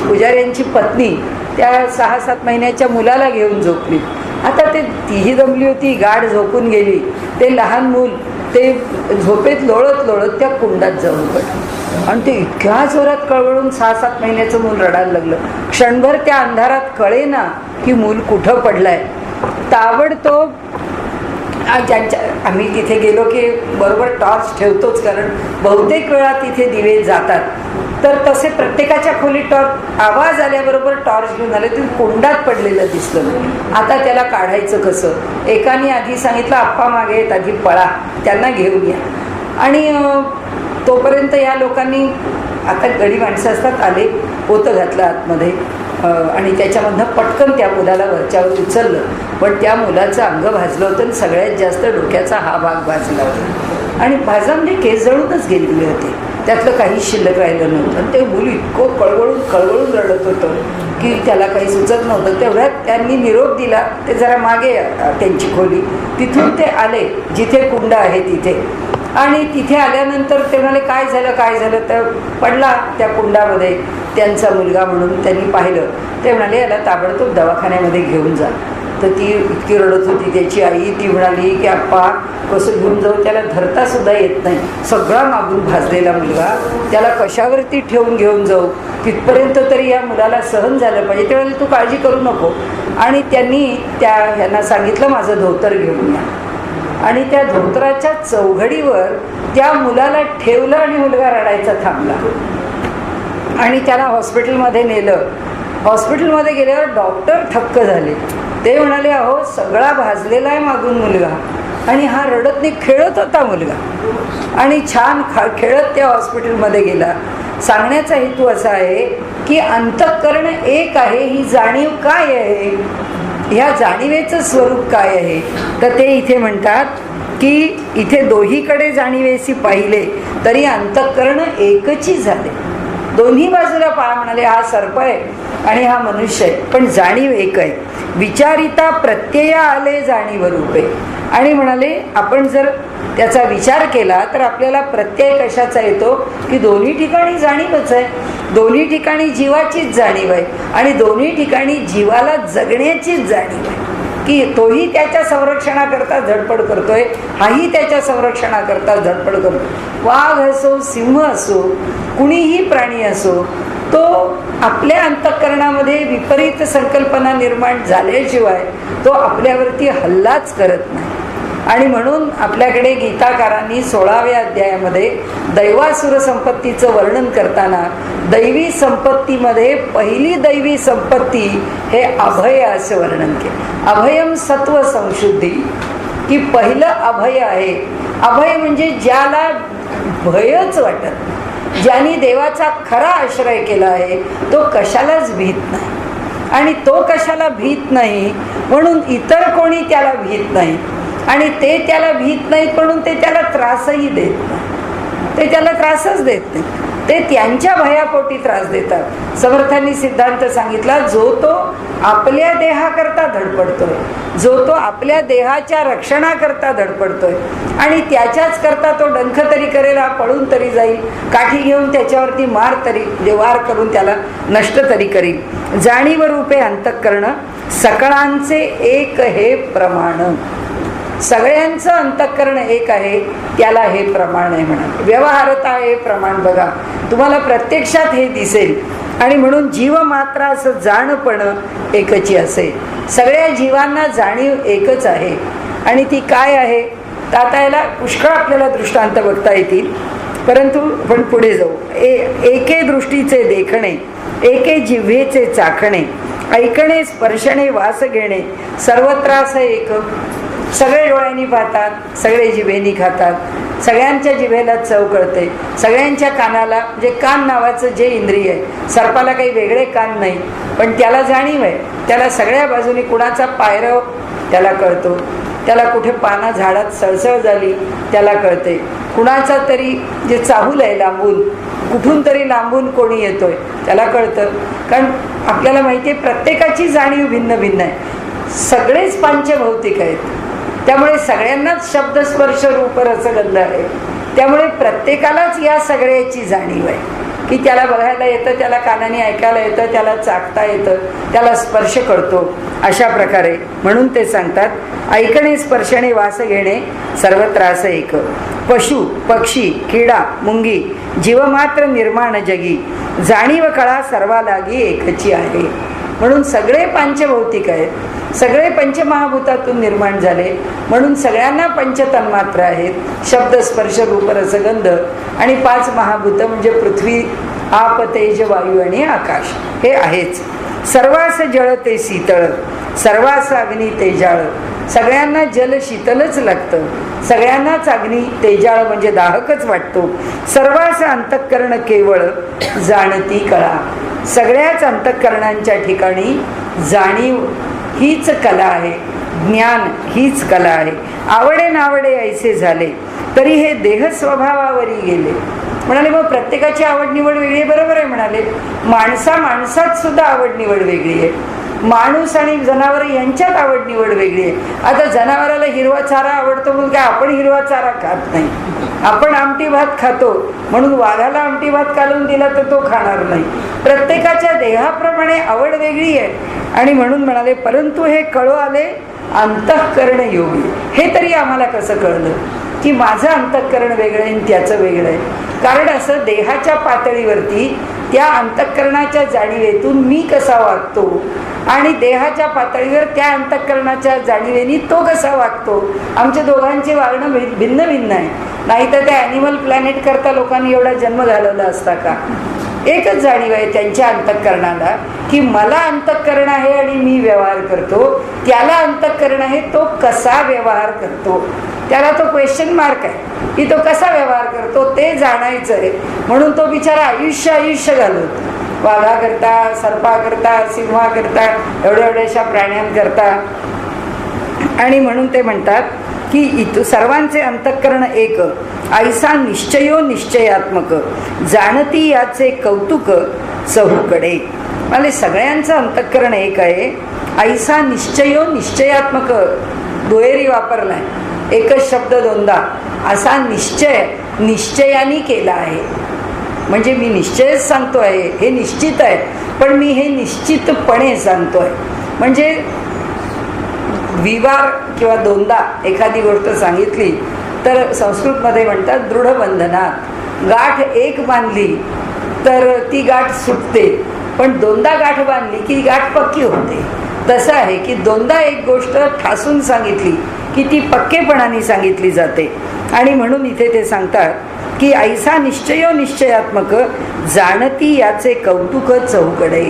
पुजाऱ्यांची पत्नी त्या 6-7 महिन्याच्या मुलाला घेऊन झोपली. आता ते तीही दमली होती, गाढ झोपून गेली. ते लहान मूल ते झोपेत लोळत लोळत त्या कुंडात जाऊन पडलं आणि ते इतक्या जोरात कळवळून 6-7 महिन्याचं मूल रडायला लागलं. क्षणभर त्या अंधारात कळेना की मूल कुठं पडलंय. ताबडतोब आम्ही तिथे गेलो की बरोबर टॉर्च ठेवतोच, कारण बहुतेक वेळा तिथे दिवे जातात. तर तसे प्रत्येकाच्या खोलीत टॉर्च आवाज आल्याबरोबर टॉर्च घेऊन आले. ते कुंडात पडलेलं दिसलं. आता त्याला काढायचं कसं? एकाने आधी सांगितलं, आप्पा मागे आहेत, आधी पळा, त्यांना घेऊन या. आणि तोपर्यंत या लोकांनी, आता गडी माणसं असतात, आले, पोतं घातलं आतमध्ये आणि त्याच्यामधनं पटकन त्या मुलाला वरच्यावर उचललं. पण त्या मुलाचं अंग भाजलं होतं आणि सगळ्यात जास्त डोक्याचा हा भाग भाजला होता. आणि भाजा म्हणजे केस जळूनच गेलेले होते, त्यातलं काही शिल्लक राहिलं नव्हतं. आणि ते मूल इतकं कळवळून रडत होतं की त्याला काही सुचत नव्हतं. तेवढ्यात त्यांनी निरोप दिला. ते जरा मागे त्यांची खोली, तिथून ते आले जिथे कुंड आहे तिथे. आणि तिथे आल्यानंतर ते म्हणाले, काय झालं? तर पडला त्या कुंडामध्ये त्यांचा मुलगा म्हणून त्यांनी पाहिलं. ते म्हणाले, याला ताबडतोब दवाखान्यामध्ये घेऊन जा. तर ती इतकी रडत होती. त्याची आई ती म्हणाली की आप्पा कसं घेऊन जाऊ, त्याला धरता सुद्धा येत नाही, सगळा मागून भाजलेला मुलगा, त्याला कशावरती ठेवून घेऊन जाऊ, तिथपर्यंत तरी या मुलाला सहन झालं पाहिजे. ते म्हणाले, तू काळजी करू नको. आणि त्यांनी ह्यांना सांगितलं, माझं धोतर घेऊन या. आणि त्या धोतराच्या चौघडीवर त्या मुलाला ठेवलं आणि मुलगा रडायचा थांबला. आणि त्याला हॉस्पिटलमध्ये नेलं. हॉस्पिटलमध्ये गेल्यावर डॉक्टर थक्क झाले. ते म्हणाले, अहो सगळा भाजलेला आहे मागून मुलगा आणि हा रडत नाही, खेळत होता मुलगा. आणि छान खेळत त्या हॉस्पिटलमध्ये गेला. सांगण्याचा हेतू असा आहे की अंतःकरण एक आहे, ही जाणीव काय आहे, ह्या जाणीवेचं स्वरूप काय आहे. तर ते इथे म्हणतात की इथे दोहीकडे जाणीवेसी पाहिले तरी अंतःकरण एकची झाले. दोन्ही बाजूला पहा म्हणाले, हा सर्प आहे आणि हा मनुष्य आहे, पण जाणीव एक आहे. विचारिता प्रत्यय आले जाणीव रूपे. आणि म्हणाले, आपण जर त्याचा विचार केला तर आपल्याला प्रत्यय कशाचा येतो की दोन्ही ठिकाणी जाणीवच आहे, दोन्ही ठिकाणी जीवाचीच जाणीव आहे आणि दोन्ही ठिकाणी जीवाला जगण्याचीच जाणीव आहे. की तोही त्याच्या संरक्षणाकरता धडपड करतोय, हाही त्याच्या संरक्षणाकरता धडपड करतो. वाघ असो, सिंह असो, कुणीही प्राणी असो, तो आपल्या अंतःकरणामध्ये विपरीत संकल्पना निर्माण झाल्याशिवाय तो आपल्यावरती हल्लाच करत नाही. आणि म्हणून आपल्याकडे गीताकारांनी 16व्या अध्यायामध्ये दैवासुर संपत्तीचं वर्णन करताना दैवी संपत्तीमध्ये पहिली दैवी संपत्ती हे अभय असं वर्णन केलं. अभयम सत्व संशुद्धी, की पहिलं अभय आहे. अभय म्हणजे ज्याला भयच वाटत, ज्यांनी देवाचा खरा आश्रय केला आहे तो कशालाच भीत नाही. आणि तो कशाला भीत नाही म्हणून इतर कोणी त्याला भीत नाही. आणि ते त्याला भीत नाहीत म्हणून ते त्याला त्रासही देत नाही, ते त्याला त्रासच देत नाही, ते त्यांच्या भयापोटी त्रास देतात. समर्थांनी सिद्धांत सांगितला, जो तो आपल्या देहाकरता धडपडतोय, जो तो आपल्या देहाच्या रक्षणाकरता धडपडतोय आणि त्याच्याच करता तो डंख तरी करेल, पळून तरी जाईल, काठी घेऊन त्याच्यावरती वार करून त्याला नष्ट तरी करील. जाणीव रूपे अंतःकरण सकळांचे एक हे प्रमाण. सगळ्यांचं अंतःकरण एक आहे, त्याला हे प्रमाण आहे म्हणा. व्यवहारता हे प्रमाण बघा, तुम्हाला प्रत्यक्षात हे दिसेल. आणि म्हणून जीव मात्र असं जाणपणं एकची असेल. सगळ्या जीवांना जाणीव एकच आहे. आणि ती काय आहे तर आता याला पुष्कळ आपल्याला दृष्टांत बघता येतील, परंतु आपण पुढे जाऊ. एके दृष्टीचे देखणे, एके जिव्हेचे चाखणे, ऐकणे, स्पर्शणे, वास घेणे, सर्वत्रास एक. सगळे डोळ्यांनी पाहतात, सगळे जिभेनी खातात, सगळ्यांच्या जिभेला चव कळते, सगळ्यांच्या कानाला, म्हणजे कान नावाचं जे इंद्रिय आहे, सर्पाला काही वेगळे कान नाही पण त्याला जाणीव आहे. त्याला सगळ्या बाजूनी कुणाचा पायरव त्याला कळतो, त्याला कुठे पाना झाडात सळसळ झाली त्याला कळते, कुणाचा तरी जे चाहूल आहे लांबून, कुठून तरी लांबून कोणी येतोय त्याला कळतं. कारण आपल्याला माहिती आहे प्रत्येकाची जाणीव भिन्न भिन्न आहे. सगळेच पंचभौतिक आहेत, त्यामुळे सगळ्यांनाच शब्द स्पर्श रूप रसगंध आहे. त्यामुळे प्रत्येकालाच या सगळ्याची जाणीव आहे. की त्याला बघायला येतं, त्याला कानाने ऐकायला येतं, त्याला चाखता येतं, त्याला स्पर्श करतो, अशा प्रकारे. म्हणून ते सांगतात, ऐकणे स्पर्शणे वास घेणे सर्व त्रास एक. पशु पक्षी किडा मुंगी जीवमात्र निर्माण जगी जाणीव कळा सर्वा लागी एकची आहे. म्हणून सगळे पंचभौतिक आहेत, सगळे पंचमहाभूतातून निर्माण झाले, म्हणून सगळ्यांना पंचतन्मात्र आहेत. शब्द स्पर्श रूप रसगंध आणि 5 महाभूत म्हणजे पृथ्वी आप तेज वायू आणि आकाश हे आहेच. सर्वास जळ ते शीतळ सर्वास अग्नी तेजाळ. सगळ्यांना जल शीतलच लागतं, सगळ्यांनाच अग्नी तेजाळ म्हणजे दाहकच वाटतो. सर्वास अंतःकरण केवळ जाणती कळा. सगळ्याच अंतःकरणांच्या ठिकाणी जाणीव हीच कला आहे, ज्ञान हीच कला आहे. आवडे नावडे ऐसे झाले तरी हे देह स्वभावावरी गेले. म्हणाले मग प्रत्येकाची आवड निवड वेगळी आहे, बरोबर आहे म्हणाले. माणसात सुद्धा आवड निवड वेगळी आहे. माणूस आणि जनावर यांच्यात आवड निवड वेगळी आहे. आता जनावराला हिरवा चारा आवडतो म्हणून काय आपण हिरवा चारा खात नाही. आपण आमटी भात खातो म्हणून वाघाला आमटी भात काढून दिला तर तो खाणार नाही. प्रत्येकाच्या देहाप्रमाणे आवड वेगळी आहे. आणि म्हणून म्हणाले परंतु हे कळू आले अंतःकरण योगी. हे तरी आम्हाला कसं कळलं की माझं अंतःकरण वेगळं आहे आणि त्याचं वेगळं आहे. कारण असं देहाच्या पातळीवरती त्या अंतःकरणाच्या जाणीवेतून मी कसा वागतो आणि देहाच्या पातळीवर त्या अंतःकरणाच्या जाणीवेनी तो कसा वागतो, आमच्या दोघांचे वागणं भिन्न भिन्न आहे. नाही तर त्या ॲनिमल प्लॅनेट करता लोकांनी एवढा जन्म घालवला असता का? एकच जाणीव आहे त्यांच्या अंतःकरणाला की मला अंतःकरण आहे आणि मी व्यवहार करतो, त्याला अंतःकरण आहे तो कसा व्यवहार करतो, त्याला तो क्वेश्चन मार्क आहे की तो कसा व्यवहार करतो ते जाणायचं आहे. म्हणून तो बिचारा आयुष्य घालवतो, वाघाकरता, सर्पाकरता, सिंहाकरता, एवढ्याशा प्राण्यांकरता. आणि म्हणून ते म्हणतात की सर्वांचे अंतःकरण एक ऐसा निश्चयो निश्चयात्मक जाणती याचे कौतुक चहूकडे. म्हणजे सगळ्यांचं अंतःकरण एक आहे. ऐसा निश्चयो निश्चयात्मक दुहेरी वापरलाय, एकच शब्द दोनदा. असा निश्चय निश्चयाने केला आहे. म्हणजे मी निश्चयच सांगतो आहे, हे निश्चित आहे, पण मी हे निश्चितपणे सांगतो आहे. म्हणजे विवार किंवा दोनदा एखादी गोष्ट सांगितली तर संस्कृतमध्ये म्हणतात दृढबंधनात. गाठ एक बांधली तर ती गाठ सुटते, पण दोनदा गाठ बांधली की गाठ पक्की होते. तसं आहे की दोनदा एक गोष्ट ठासून सांगितली की ती पक्केपणाने सांगितली जाते. आणि म्हणून इथे ते सांगतात की ऐसा निश्चयो निश्चयात्मक जाणती याचे कौतुक चहूकडे.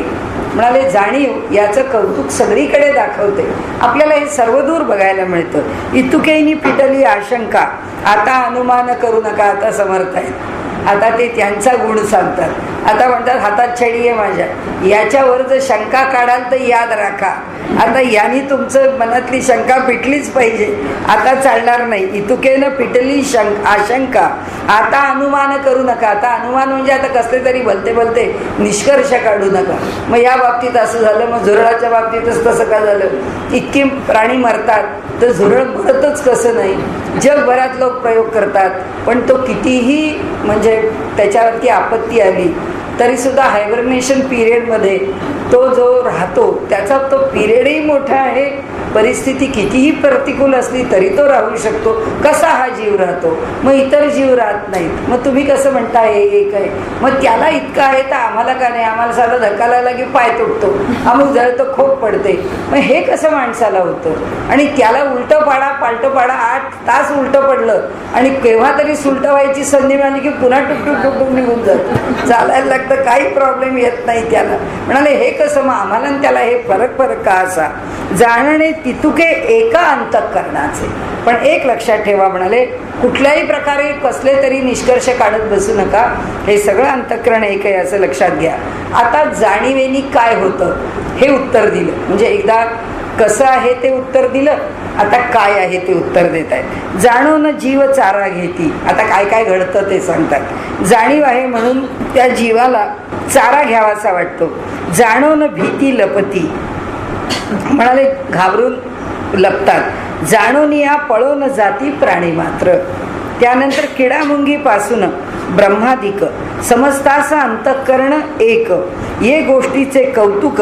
म्हणाले जाणीव याचं कौतुक सगळीकडे दाखवते. आपल्याला हे सर्वदूर बघायला मिळतं. इतुकेनी पिटली आशंका आता अनुमान करू नका. आता समर्थ आहेत, आता ते त्यांचा गुण सांगतात. आता म्हणतात हातात छडी आहे माझ्या, याच्यावर जर शंका काढाल तर याद राखा. आता याने तुमचं मनातली शंका पिटलीच पाहिजे, आता चालणार नाही. इतुकेनं पिटली आशंका आता अनुमान करू नका. आता अनुमान म्हणजे आता कसले तरी भलते निष्कर्ष काढू नका. मग या बाबतीत असं झालं, मग झुरळाच्या बाबतीतच तसं का झालं? इतके प्राणी मरतात तर झुरळ मरतच कसं नाही? जगभरात लोक प्रयोग करतात, पण तो कितीही म्हणजे त्याच्यावरती आपत्ती आली तरीसुद्धा हायबर्नेशन पिरियडमध्ये तो जो राहतो त्याचा तो पिरियडही मोठा आहे. परिस्थिती कितीही प्रतिकूल असली तरी तो राहू शकतो. कसा हा जीव राहतो, मग इतर जीव राहत नाहीत. मग तुम्ही कसं म्हणता हे एक आहे, मग त्याला इतकं आहे तर आम्हाला का नाही? आम्हाला साधा धक्का लागला की पाय तुटतो, अमुक झालं तर खोप पडते. मग हे कसं माणसाला होतं? आणि त्याला उलटं पालटं पाडा 8 तास उलटं पडलं आणि केव्हा तरी सुलटं व्हायची संधी मिळाली की पुन्हा टुकटुक निघून जात, चालायला लागतं, काही प्रॉब्लेम येत नाही त्याला. म्हणाले हे कसं? मग आम्हाला त्याला हे फरक का असा? जाणणे तितुके एका अंतःकरणाचे. पण एक लक्षात ठेवा, म्हणाले कुठल्याही प्रकारे कसले तरी निष्कर्ष काढत बसू नका. हे सगळं अंतःकरण एक आहे असं लक्षात घ्या. आता जाणीवेनी काय होतं हे उत्तर दिलं. म्हणजे एकदा कसं आहे ते उत्तर दिलं, आता काय आहे ते उत्तर देत आहेत. जाणून जीव चारा घेती. आता काय काय घडतं ते सांगतात. जाणीव आहे म्हणून त्या जीवाला चारा घ्यावासा वाटतो. जाणून भीती लपती. म्हणाले घाबरून लपतात. जाणून या पळून जाती प्राणी मात्र. त्यानंतर किडामुंगीपासून ब्रह्मादिक समजतास अंतःकरण एक, ये गोष्टीचे कौतुक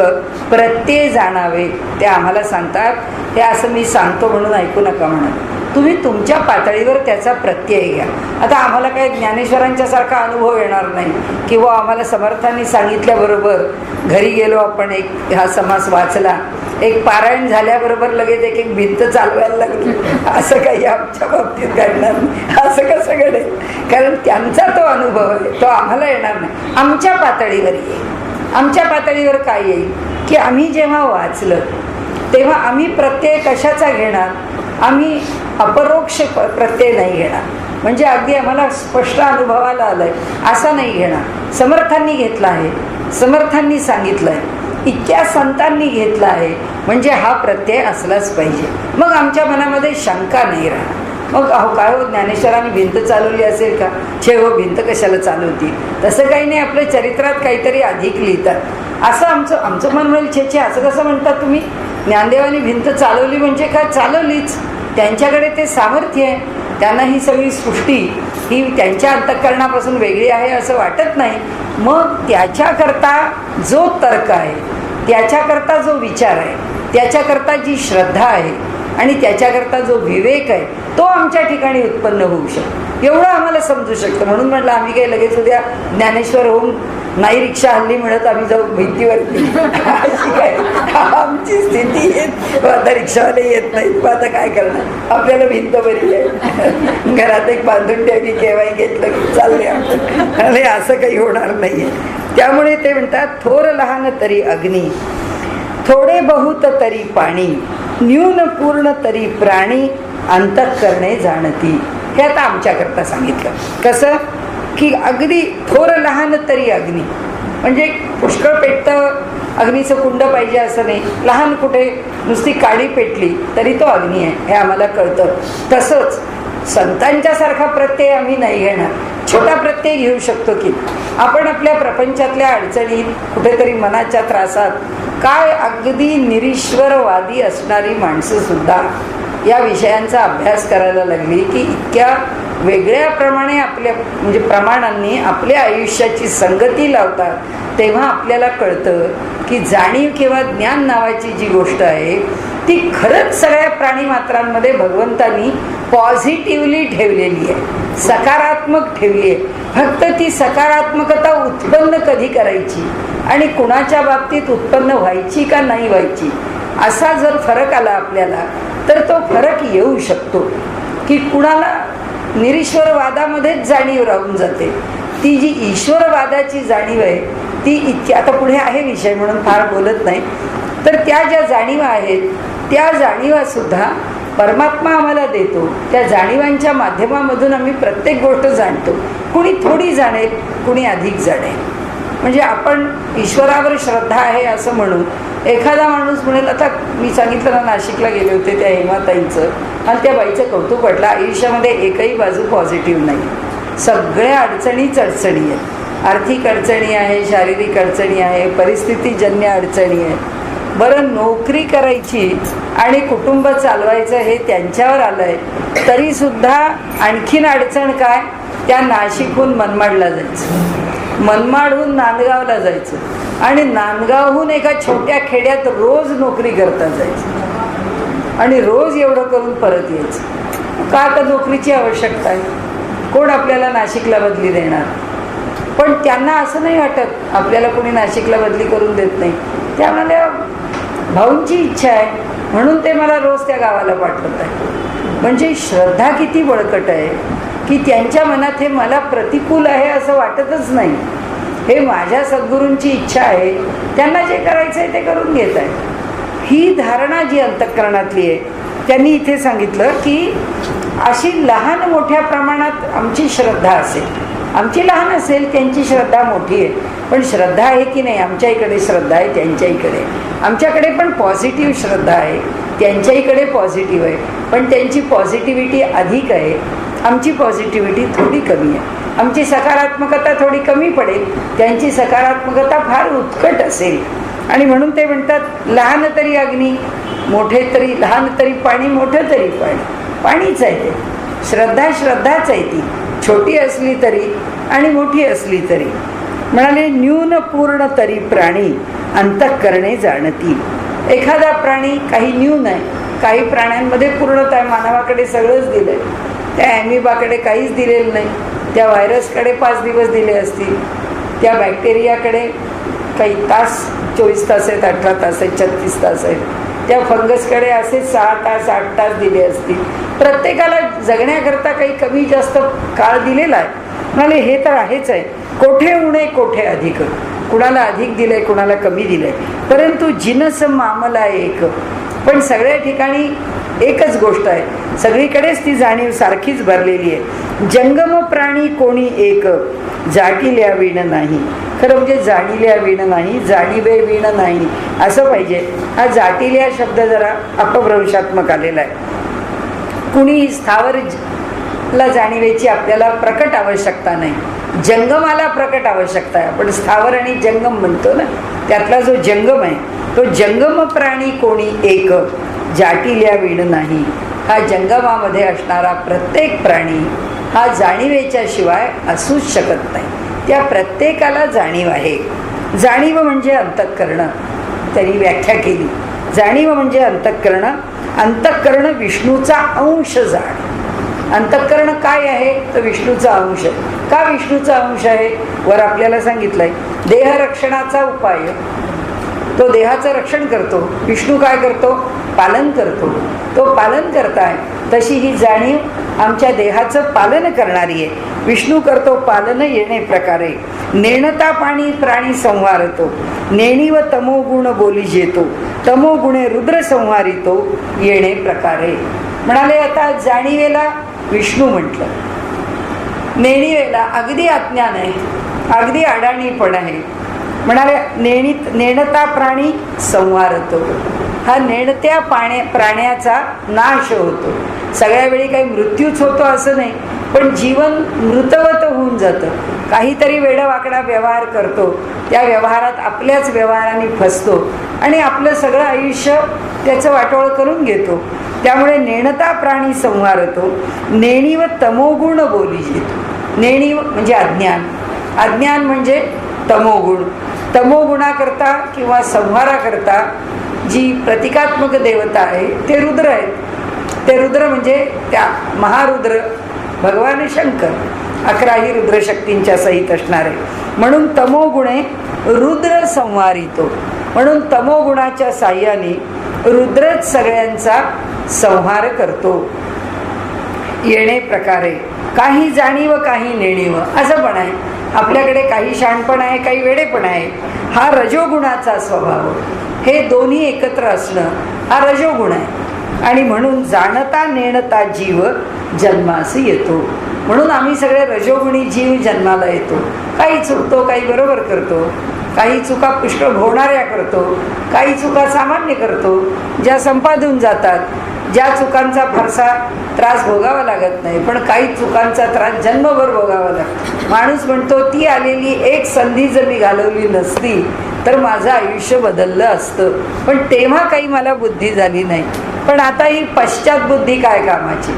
प्रत्यय जाणावे. ते आम्हाला सांगतात. हे असं मी सांगतो म्हणून ऐकू नका म्हणत, तुम्ही तुमच्या पातळीवर त्याचा प्रत्यय घ्या. आता आम्हाला काही ज्ञानेश्वरांच्या सारखा अनुभव येणार नाही, किंवा आम्हाला समर्थांनी सांगितल्याबरोबर घरी गेलो आपण, एक हा समास वाचला, एक पारायण झाल्याबरोबर लगेच एक एक भिंत चालवायला लागली, असं काही आमच्या बाबतीत घडणार नाही. असं कसं घडेल? कारण त्यांचा तो अनुभव आहे, तो आम्हाला येणार नाही. आमच्या पातळीवर येईल. आमच्या पातळीवर काय येईल की आम्ही जेव्हा वाचलं तेव्हा आम्ही प्रत्यय कशाचा घेणार? आम्ही अपरोक्ष प्रत्यय नाही घेणार. म्हणजे अगदी आम्हाला स्पष्ट अनुभवाला आलंय असा नाही घेणार. समर्थांनी घेतला आहे, समर्थांनी सांगितलं आहे, इतक्या संतांनी घेतला आहे, म्हणजे हा प्रत्यय असलाच पाहिजे. मग आमच्या मनामध्ये शंका नाही राहणार. मग अहो काय हो, ज्ञानेश्वरांनी भिंत चालवली असेल का? छे हो, भिंत कशाला चालवती? तसं काही नाही. आपल्या चरित्रात काहीतरी अधिक लिहितात असं आमचं मन म्हणेल. छे छे, असं कसं म्हणतात तुम्ही? ज्ञानदेवानी भिंत चालवली म्हणजे काय? चालवलीच. त्यांच्याकडे ते सामर्थ्य आहे. त्यांना ही सगळी सृष्टी ही त्यांच्या अंतःकरणापासून वेगळी आहे असं वाटत नाही. मग त्याच्याकरता जो तर्क आहे, त्याच्याकरता जो विचार आहे, त्याच्याकरता जी श्रद्धा आहे आणि त्याच्याकरता जो विवेक आहे, तो आमच्या ठिकाणी उत्पन्न होऊ शकतो. एवढं आम्हाला समजू शकतं. म्हणून म्हटलं आम्ही काही लगेच उद्या ज्ञानेश्वर होऊन नाही रिक्षा हल्ली मिळत आम्ही जाऊ भिंतीवरती, अशी काय आमची स्थिती येत. आता रिक्षावाले येत नाहीत, मग आता काय करणार? आपल्याला भिंत बरी आहे, घरात एक बांधून ठेवली, केव्हाही घेतलं की चालले आपण. अरे असं काही होणार नाहीये. त्यामुळे ते म्हणतात, थोर लहान तरी अग्नी, थोडे बहुत तरी पाणी, न्यून पूर्ण तरी प्राणी, अंतःकरणे जाणती. हे आता आमच्याकरता सांगितलं. कसं की अगदी थोर लहान तरी अग्नी, म्हणजे पुष्कळ पेटतं, अग्नीचं कुंड पाहिजे असं नाही. लहान कुठे नुसती काडी पेटली तरी तो अग्नी आहे, हे आम्हाला कळतं. तसंच संतांच्या सारखा प्रत्यय आम्ही नाही घेणार. छोटा प्रत्यय घेऊ शकतो की आपण आपल्या प्रपंचातल्या अडचणीत, कुठेतरी मनाच्या त्रासात, काय अगदी निरीश्वरवादी असणारी माणसं सुद्धा या विषयांचा अभ्यास करायला लागली की इतक्या वेगळ्या प्रमाणे आपल्या म्हणजे प्रमाणांनी आपल्या आयुष्याची संगती लावतात, तेव्हा आपल्याला कळतं की जाणीव किंवा ज्ञान नावाची जी गोष्ट आहे ती खरंच सगळ्या प्राणीमात्रांमध्ये भगवंतांनी पॉझिटिव्हली ठेवलेली आहे, सकारात्मक ठेवली आहे. फक्त ती सकारात्मकता उत्पन्न कधी करायची आणि कुणाच्या बाबतीत उत्पन्न व्हायची का नाही व्हायची, असा जर फरक आला आपल्याला तर तो फरक येऊ शकतो. की कुणाला निरीश्वरवादामध्येच जाणीव राहून जाते, ती जी ईश्वरवादाची जाणीव आहे ती इतकी, आता पुढे आहे विषय म्हणून फार बोलत नाही, तर त्या ज्या जाणीवा आहेत त्या जाणीवा सुद्धा परमात्मा आम्हाला देतो. त्या जाणीवांच्या माध्यमामधून आम्ही प्रत्येक गोष्ट जाणतो. कुणी थोडी जाणेल, कुणी अधिक जाणेल. म्हणजे आपण ईश्वरावर श्रद्धा आहे असं म्हणून एखादा माणूस म्हणेल, आता मी सांगितलं ना, नाशिकला गेले होते त्या हेमाताईंचं, आणि त्या बाईचं कौतुक वाटलं. आयुष्यामध्ये एकही बाजू पॉझिटिव्ह नाही, सगळ्या अडचणीच अडचणी आहेत. आर्थिक अडचणी आहे, शारीरिक अडचणी आहे, परिस्थितीजन्य अडचणी आहेत. बरं, नोकरी करायची आणि कुटुंब चालवायचं हे त्यांच्यावर आलं आहे, तरीसुद्धा आणखीन अडचण काय, त्या नाशिकहून मनमाडला जायचं, मनमाडहून नांदगावला जायचं आणि नांदगावहून एका छोट्या खेड्यात रोज नोकरी करता जायचं आणि रोज एवढं करून परत यायचं. का तर नोकरीची आवश्यकता आहे. कोण आपल्याला नाशिकला बदली देणार? पण त्यांना असं नाही वाटत आपल्याला कोणी नाशिकला बदली करून देत नाही. त्या म्हणाल्या, भाऊंची इच्छा आहे म्हणून ते मला रोज त्या गावाला पाठवत आहे. म्हणजे श्रद्धा किती बळकट आहे की त्यांच्या मनात हे मला प्रतिकूल आहे असं वाटतच नाही. हे माझ्या सद्गुरूंची इच्छा आहे, त्यांना जे करायचं आहे ते करून घेत आहे. ही धारणा जी अंतःकरणातली आहे, त्यांनी इथे सांगितलं की अशी लहान मोठ्या प्रमाणात आमची श्रद्धा असेल, आमची लहान असेल, त्यांची श्रद्धा मोठी आहे. पण श्रद्धा आहे की नाही, आमच्या इकडे श्रद्धा आहे, त्यांच्या इकडे, आमच्याकडे पण पॉझिटिव्ह श्रद्धा आहे, त्यांच्या इकडे पॉझिटिव्ह आहे, पण त्यांची पॉझिटिव्हिटी अधिक आहे, आमची पॉझिटिव्हिटी थोडी कमी आहे. आमची सकारात्मकता थोडी कमी पडेल, त्यांची सकारात्मकता फार उत्कट असेल. आणि म्हणून ते म्हणतात, लहान तरी अग्नी, मोठे तरी लहान तरी पाणी, मोठं तरी पाणी, पाणीच आहे ते. श्रद्धा श्रद्धाच आहे ती. छोटी असली तरी आणि मोठी असली तरी. म्हणाले न्यून पूर्ण तरी प्राणी अंतःकरणे जाणती. एखादा प्राणी काही न्यून आहे, काही प्राण्यांमध्ये पूर्णता आहे. मानवाकडे सगळंच दिलंय, त्या ॲमिबाकडे काहीच दिलेलं नाही, त्या व्हायरसकडे 5 दिवस दिले असतील, त्या बॅक्टेरियाकडे काही तास, 24 तास आहेत, 18 तास आहेत, 36 तास आहेत, त्या फंगसकडे असे 6 तास 8 तास दिले असतील. प्रत्येकाला जगण्याकरता काही कमी जास्त काळ दिलेला आहे. म्हणाले हे तर आहेच आहे, कोठे उणे कोठे अधिक, कुणाला अधिक दिलंय कुणाला कमी दिलंय, परंतु जिनस मामला एक. पण सगळ्या ठिकाणी एकच गोष्ट आहे, सगळीकडेच ती जाणीव सारखीच भरलेली आहे. जंगम प्राणी कोणी एक, जाटिल्या विण नाही. खरं म्हणजे जाणिल्या विण नाही, जाणीवे विण नाही असं पाहिजे. हा जाटिल्या शब्द जरा अपभ्रंशात्मक आलेला आहे. कुणी स्थावर ला जाणीवेची आपल्याला प्रकट आवश्यकता नाही, जंगमाला प्रकट आवश्यकता आहे. आपण स्थावर आणि जंगम म्हणतो ना, त्यातला जो जंगम आहे तो जंगम प्राणी कोणी एक, जाटिल्या विण नाही. हा जंगमामध्ये असणारा प्रत्येक प्राणी हा जाणीवेच्या शिवाय असूच शकत नाही. त्या प्रत्येकाला जाणीव आहे. जाणीव म्हणजे अंतःकरण, त्यांनी व्याख्या केली. जाणीव म्हणजे अंतःकरण. अंतःकरण विष्णूचा अंश जाण. अंतःकरण काय आहे तर विष्णूचा अंश. का विष्णूचा अंश आहे? वर आपल्याला सांगितलंय देहरक्षणाचा उपाय, तो देहाचं रक्षण करतो. विष्णू काय करतो? पालन करतो. तो पालन करताय तशी ही जाणीव आमच्या देहाचं पालन करणारी आहे. विष्णू करतो पालन येणे प्रकारे. नेणता पाणी प्राणी संहारतो, नेणी व तमोगुण बोली जेतो, तमोगुणे रुद्र संहारितो येणे प्रकारे. म्हणाले आता जाणीवेला विष्णू म्हटलं, नेणीवेला अगदी अज्ञान आहे, अगदी अडाणीपण आहे. म्हणाले नेणता प्राणी संहारतो. हा नेणत्या प्राण्याचा नाश होतो. सगळ्या वेळी काही मृत्यूच होतो असं नाही, पण जीवन मृतवत होऊन जातं. काहीतरी वेडवाकडा व्यवहार करतो, त्या व्यवहारात आपल्याच व्यवहाराने फसतो आणि आपलं सगळं आयुष्य त्याचं वाटोळ करून घेतो. त्यामुळे नेणता प्राणी संहारतो, नेणी व तमोगुण बोली जेतो. नेणी म्हणजे अज्ञान, अज्ञान म्हणजे तमोगुण. तमोगुणाकरता किंवा संहाराकरता जी प्रतिकात्मक देवता आहे ते रुद्र आहेत. ते रुद्र म्हणजे त्या महारुद्र भगवान शंकर, 11ही रुद्रशक्तींच्या सहित असणारे. म्हणून तमोगुणे रुद्र संहारितो. म्हणून तमोगुणाच्या साह्याने रुद्रच सगळ्यांचा संहार करतो. येणे प्रकारे काही जाणीव काही नेणीव असं पण आहे. आपल्याकडे काही शहाणपण आहे, काही वेडेपण आहे. हा रजोगुणाचा स्वभाव. हे दोन्ही एकत्र असणं हा रजोगुण आहे. आणि म्हणून जाणता नेणता जीव जन्मास येतो. म्हणून आम्ही सगळे रजोगुणी जीव जन्माला येतो. काही चुकतो, काही बरोबर करतो, काही चुका पुष्कळ होणाऱ्या करतो, काही चुका सामान्य करतो, ज्या संपादून जातात, ज्या चुकांचा फारसा त्रास भोगावा लागत नाही, पण काही चुकांचा त्रास जन्मभर भोगावा लागतो. माणूस म्हणतो ती आलेली एक संधी जर मी घालवली नसती तर माझं आयुष्य बदललं असतं, पण तेव्हा काही मला बुद्धी झाली नाही. पण आता ही पश्चात बुद्धी काय कामाची?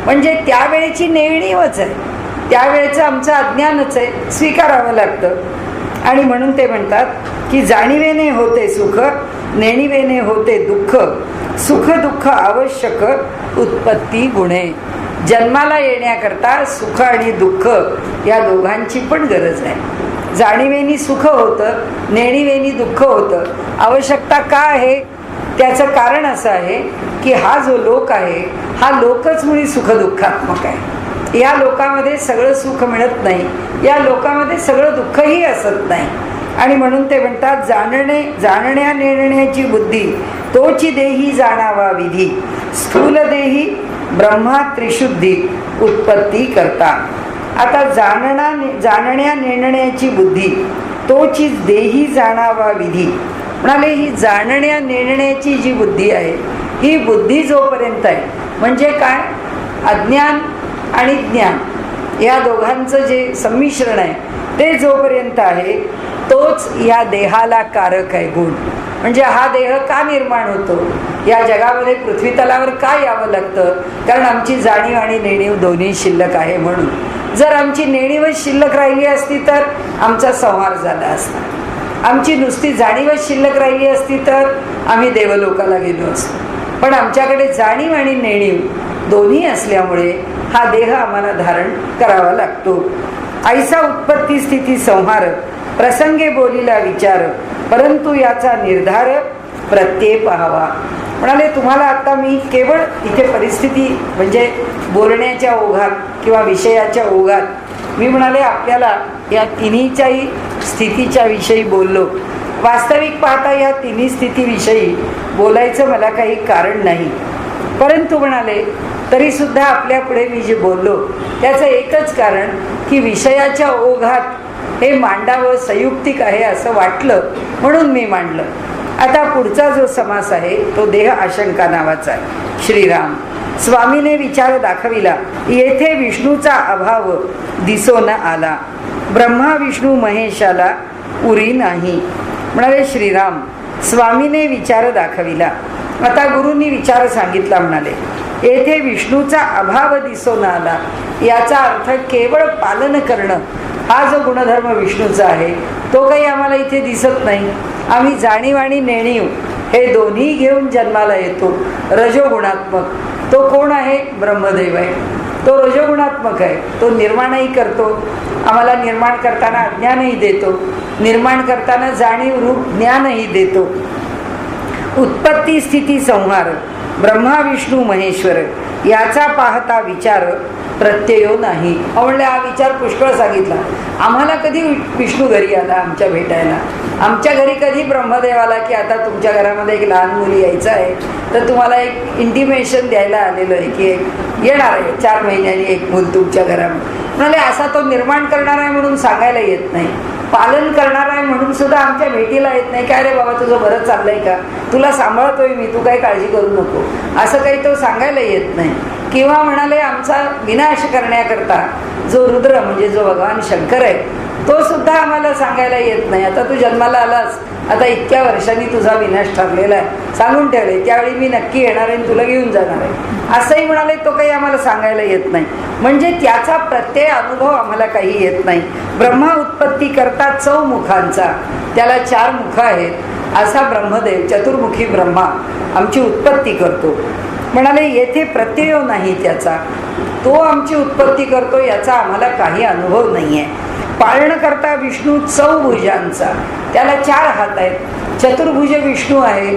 म्हणजे त्यावेळेची नेणीवच आहे, त्यावेळेचं आमचं अज्ञानच आहे, स्वीकारावं लागतं. आणि म्हणून ते म्हणतात की जाणीवेने होते सुख, नेणीवेने होते दुःख, सुख दुःख आवश्यक उत्पत्ती गुणे. जन्माला येण्याकरता सुख आणि दुःख या दोघांची पण गरज आहे. जाणीवेनी सुख होतं, नेणीवेनी दुःख होतं. आवश्यकता का आहे? त्याचं कारण असं आहे की हा जो लोक आहे हा लोकच मुळी सुखदुःखात्मक आहे. या लोकामध्ये सगळं सुख मिळत नाही, या लोकामध्ये सगळं दुःखही असत नाही. आणि म्हणून ते म्हणतात जाणण्या नेणण्याची बुद्धी तोची देही जाणावा विधी, स्थूल देही ब्रह्मा त्रिशुद्धी उत्पत्ती करता. आता जाणण्या नेणण्याची बुद्धी तोची देही जाणावा विधी. म्हणाले ही जाणण्या नेणण्याची जी बुद्धी आहे ही बुद्धी जोपर्यंत आहे, म्हणजे काय, अज्ञान आणि ज्ञान या दोघांचं जे संमिश्रण आहे ते जोपर्यंत आहे तोच या देहाला कारक आहे गुण. म्हणजे हा देह का निर्माण होतो, या जगामध्ये पृथ्वी तलावर का यावं लागतं? कारण आमची जाणीव आणि नेणीव दोन्ही शिल्लक आहे म्हणून. जर आमची नेणीवच शिल्लक राहिली असती तर आमचा संहार झाला असता. आमची नुसती जाणीवच शिल्लक राहिली असती तर आम्ही देवलोकाला गेलो असतो. पण आमच्याकडे जाणीव आणि नेणीव दोन्ही असल्यामुळे हा देह आम्हाला धारण करावा लागतो. ऐसा उत्पत्ती स्थिती संहार प्रसंगे बोलीला विचार, परंतु याचा निर्धार प्रत्यय पाहावा. म्हणाले तुम्हाला आता मी केवळ इथे परिस्थिती म्हणजे बोलण्याच्या ओघात किंवा विषयाच्या ओघात मी म्हणाले आपल्याला या तिन्हीच्याही स्थितीच्या विषयी बोललो. वास्तविक पाहता या तिन्ही स्थितीविषयी बोलायचं मला काही कारण नाही, परंतु म्हणाले तरीसुद्धा आपल्यापुढे मी जे बोललो त्याचं एकच कारण की विषयाच्या ओघात हे मांडावं संयुक्तिक आहे असं वाटलं म्हणून मी मांडलं. आता पुढचा जो समास आहे तो देह आशंका नावाचा आहे. श्रीराम स्वामीने विचार दाखविला, येथे विष्णूचा अभाव दिसोन आला, ब्रह्मा विष्णू महेशाला उरी नाही. म्हणाले श्रीराम स्वामीने विचार दाखविला. आता गुरूंनी विचार सांगितला. म्हणाले येथे विष्णूचा अभाव दिसून आला, याचा अर्थ केवळ पालन करणं हा जो गुणधर्म विष्णूचा आहे तो काही आम्हाला इथे दिसत नाही. आम्ही जाणीव आणि नेणीव हे दोन्ही घेऊन जन्माला येतो. रजोगुणात्मक तो कोण आहे? ब्रह्मदेव आहे. तो रजोगुणात्मक आहे. तो निर्माणही करतो, आम्हाला निर्माण करताना अज्ञानही देतो, निर्माण करताना जाणीव रूप ज्ञानही देतो. उत्पत्ती स्थिती संहार ब्रह्मा विष्णू महेश्वर याचा पाहता विचार प्रत्ययो नाही. म्हणले हा विचार पुष्कळ सांगितला. आम्हाला कधी विष्णू घरी आला आमच्या भेटायला, आमच्या घरी कधी ब्रह्मदेव आला की आता तुमच्या घरामध्ये एक लहान मुली यायचं आहे तर तुम्हाला एक इंटिमेशन द्यायला आलेलं आहे की येणार आहे 4 महिन्यांनी एक मूल तुमच्या घरामध्ये. म्हणाले असा तो निर्माण करणार आहे म्हणून सांगायला येत नाही, पालन करणार आहे म्हणून सुद्धा आमच्या भेटीला येत नाही. काय रे बाबा तुझं बरं चाललंय का, तुला सांभाळतोय मी, तू काही काळजी करू नको, असं काही तो सांगायला येत नाही. किंवा म्हणाले आमचा विनाश करण्याकरता जो रुद्र म्हणजे जो भगवान शंकर आहे तो सुद्धा आम्हाला सांगायला येत नाही. आता तू जन्माला आलास, आता इतक्या वर्षांनी तुझा विनाश ठरलेला आहे, सांगून ठेवले त्यावेळी मी नक्की येणार आहे तुला घेऊन जाणार आहे, असंही म्हणाले तो काही आम्हाला सांगायला येत नाही. म्हणजे त्याचा प्रत्यय अनुभव आम्हाला काही येत नाही. ब्रह्मा उत्पत्ती करता 4 मुखांचा, त्याला 4 मुख आहेत असा ब्रह्मदेव चतुर्मुखी ब्रह्मा आमची उत्पत्ती करतो. म्हणाले येथे प्रत्यय नाही त्याचा, तो आमची उत्पत्ती करतो याचा आम्हाला काही अनुभव नाही आहे. पालन करता विष्णू 4 भुजांचा, त्याला 4 हात आहेत, चतुर्भुज विष्णू आहे,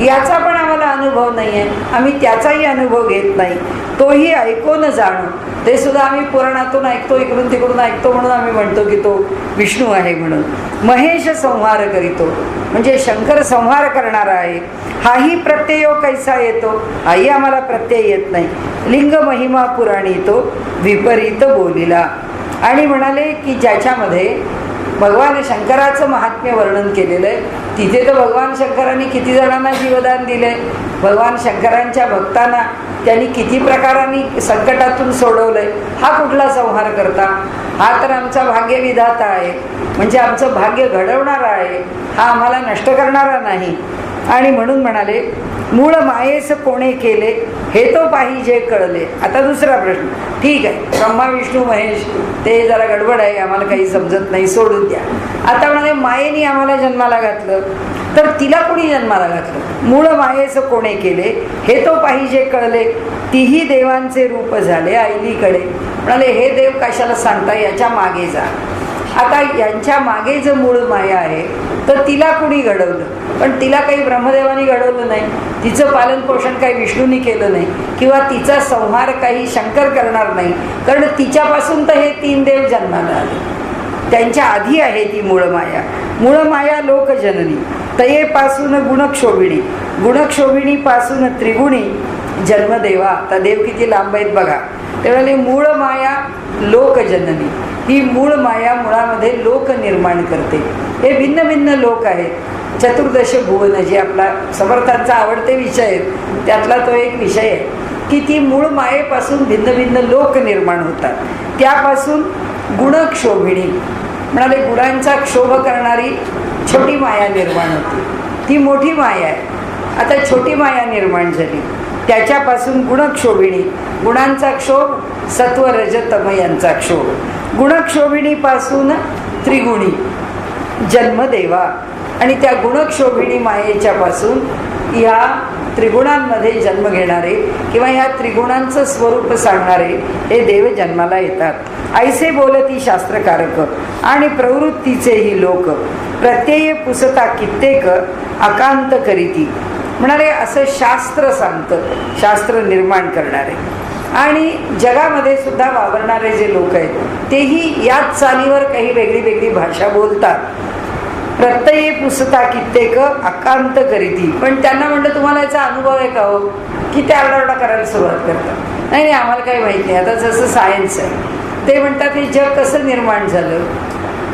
याचा पण आम्हाला अनुभव नाही आहे, आम्ही त्याचाही अनुभव घेत नाही. तोही ऐकून जाणं, ते सुद्धा आम्ही पुराणातून ऐकतो, इकडून तिकडून ऐकतो म्हणून आम्ही म्हणतो की तो विष्णू आहे म्हणून. महेश संहार करीतो म्हणजे शंकर संहार करणारा आहे, हाही प्रत्ययो कैसा येतो, हाही आम्हाला प्रत्यय येत नाही. लिंग महिमा पुराणी तो विपरीत बोलिला. आणि म्हणाले की ज्याच्यामध्ये भगवान शंकराचं महात्म्य वर्णन केलेलं आहे तिथे तर भगवान शंकरांनी किती जणांना जीवदान दिले, भगवान शंकरांच्या भक्तांना त्यांनी किती प्रकारांनी संकटातून सोडवलंय. हा कुठला संहार करता, हा तर आमचा भाग्यविधाता आहे, म्हणजे आमचं भाग्य घडवणारा आहे, हा आम्हाला नष्ट करणारा नाही. आणि म्हणून म्हणाले मूळ मायेस कोणे केले हे तो पाहिजे कळले. आता दुसरा प्रश्न, ठीक आहे ब्रह्मा विष्णू महेश ते जरा गडबड आहे, आम्हाला काही समजत नाही, सोडून द्या. आता म्हणाले मायेने आम्हाला जन्माला घातलं तर तिला कोणी जन्माला घातलं, मूळ मायेस कोणे केले हे तो पाहिजे कळले, तीही देवांचे रूप झाले आईलीकडे. म्हणाले हे देव कशाला सांगता, याच्या मागे जा. आता यांच्या मागे जर मूळ माया आहे तर तिला कुणी घडवलं, पण तिला काही ब्रह्मदेवानी घडवलं नाही, तिचं पालन पोषण काही विष्णूंनी केलं नाही, किंवा तिचा संहार काही शंकर करणार नाही, कारण तिच्यापासून तर हे 3 देव जन्माला आले, त्यांच्या आधी आहे ती मूळ माया. मूळ माया लोकजननी तयेपासून गुणक्षोभिणी, गुणक्षोभिणीपासून त्रिगुणी जन्मदेवा. आता देव किती लांब आहेत बघा. त्यावेळेला मूळ माया लोकजननी, ही मूळ माया मुळामध्ये लोक निर्माण करते. हे भिन्न भिन्न लोक आहेत, 14 भुवन जे आपला समर्थांचा आवडते विषय आहेत त्यातला तो एक विषय आहे की ती मूळ मायेपासून भिन्न भिन्न लोक निर्माण होतात. त्यापासून गुणक्षोभिणी म्हणाले गुणांचा क्षोभ करणारी छोटी माया निर्माण होती, ती मोठी माया आहे. आता छोटी माया निर्माण झाली, त्याच्यापासून गुणक्षोभिणी, गुणांचा क्षोभ सत्व रज तम यांचा क्षोभ. गुणक्षोभिणीपासून त्रिगुणी जन्म देवा आणि त्या गुणक्षोभिणी मायेच्या पासून ह्या त्रिगुणांमध्ये जन्म घेणारे किंवा ह्या त्रिगुणांचं स्वरूप सांगणारे हे देव जन्माला येतात. ऐसे बोलती शास्त्रकारक आणि प्रवृत्तीचेही लोक प्रत्यय पुसता कित्येक आकांत करीती. म्हणाले असं शास्त्र सांगतं, शास्त्र निर्माण करणारे आणि जगामध्ये सुद्धा वावरणारे जे लोक आहेत तेही याच चालीवर काही वेगळी वेगळी भाषा बोलतात. प्रत्यय पुसता कित्येक आकांत करीती. पण त्यांना म्हणलं तुम्हाला याचा अनुभव आहे का हो, की ते आरडाओरडा करायला सुरुवात करतात. नाही नाही आम्हाला काही माहीत नाही. आता जसं सायन्स आहे ते म्हणतात हे जग कसं निर्माण झालं,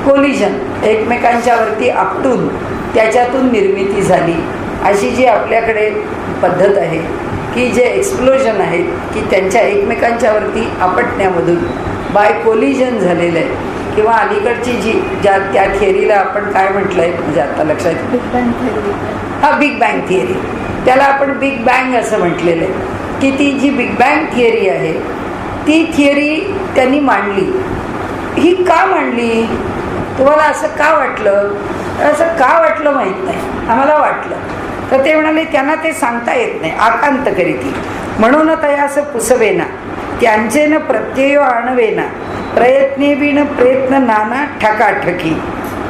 कोलिजन एकमेकांच्यावरती आपटून त्याच्यातून निर्मिती झाली. अशी जी आपल्याकडे पद्धत आहे की जे एक्सप्लोजन आहेत की त्यांच्या एकमेकांच्यावरती आपटण्यामधून बाय कोलिजन झालेलं आहे. किंवा अलीकडची जी त्या थिअरीला आपण काय म्हटलं आहे म्हणजे आता लक्षात बिग बँग थिअरी. हा बिग बँग थिअरी, त्याला आपण बिग बँग असं म्हटलेलं आहे की ती जी बिग बँग थिअरी आहे ती थिअरी त्यांनी मांडली. ही का मांडली, तुम्हाला असं का वाटलं, असं का वाटलं माहीत नाही, आम्हाला वाटलं. तर ते म्हणाले त्यांना ते सांगता येत नाही. आकांत करीती म्हणून तया असं पुसवेना त्यांचे न प्रत्यय आणवेना प्रयत्ने बिन प्रयत्न नाना ठकाठकी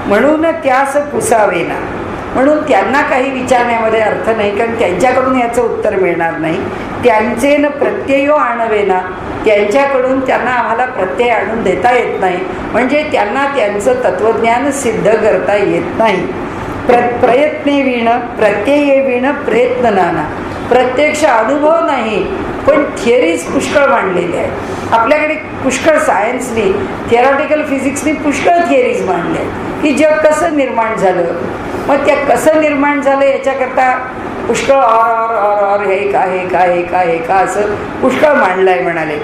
म्हणून त्यास पुसावेना. म्हणून त्यांना काही विचारण्यामध्ये अर्थ नाही, कारण त्यांच्याकडून याचं उत्तर मिळणार नाही. त्यांचे न प्रत्ययो आणवेना त्यांच्याकडून त्यांना आम्हाला प्रत्यय आणून देता येत नाही, म्हणजे त्यांना त्यांचं तत्त्वज्ञान सिद्ध करता येत नाही. प्रयत्ने विण प्रत्यये विण प्रयत्न नाना. प्रत्यक्ष अनुभव नाही पण थिअरीज पुष्कळ मांडलेल्या आहेत आपल्याकडे. पुष्कळ सायन्सनी थिअरॉटिकल फिजिक्सनी पुष्कळ थिअरीज मांडल्या की जग कसं निर्माण झालं. मग त्या कसं निर्माण झालं याच्याकरता पुष्कळ और हे का हे का हे का हे का असं पुष्कळ मांडलं आहे. म्हणाले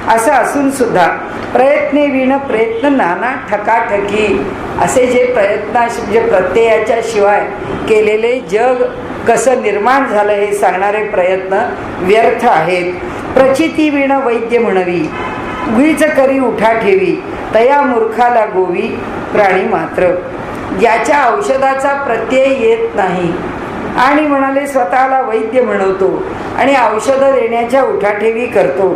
असं असून सुद्धा प्रयत्ने विण प्रयत्न नाना ठकाठकी असे जे प्रयत्न म्हणजे प्रत्ययाच्या शिवाय केलेले जग कसं निर्माण झालं हे सांगणारे प्रयत्न व्यर्थ आहेत. प्रचिती विण वैद्य म्हणवी उगीच करी उठा ठेवी तया मूर्खाला गोवी प्राणी मात्र. ज्याच्या औषधाचा प्रत्यय येत नाही आणि म्हणाले स्वतःला वैद्य म्हणवतो आणि औषधं देण्याच्या उठाठेवी करतो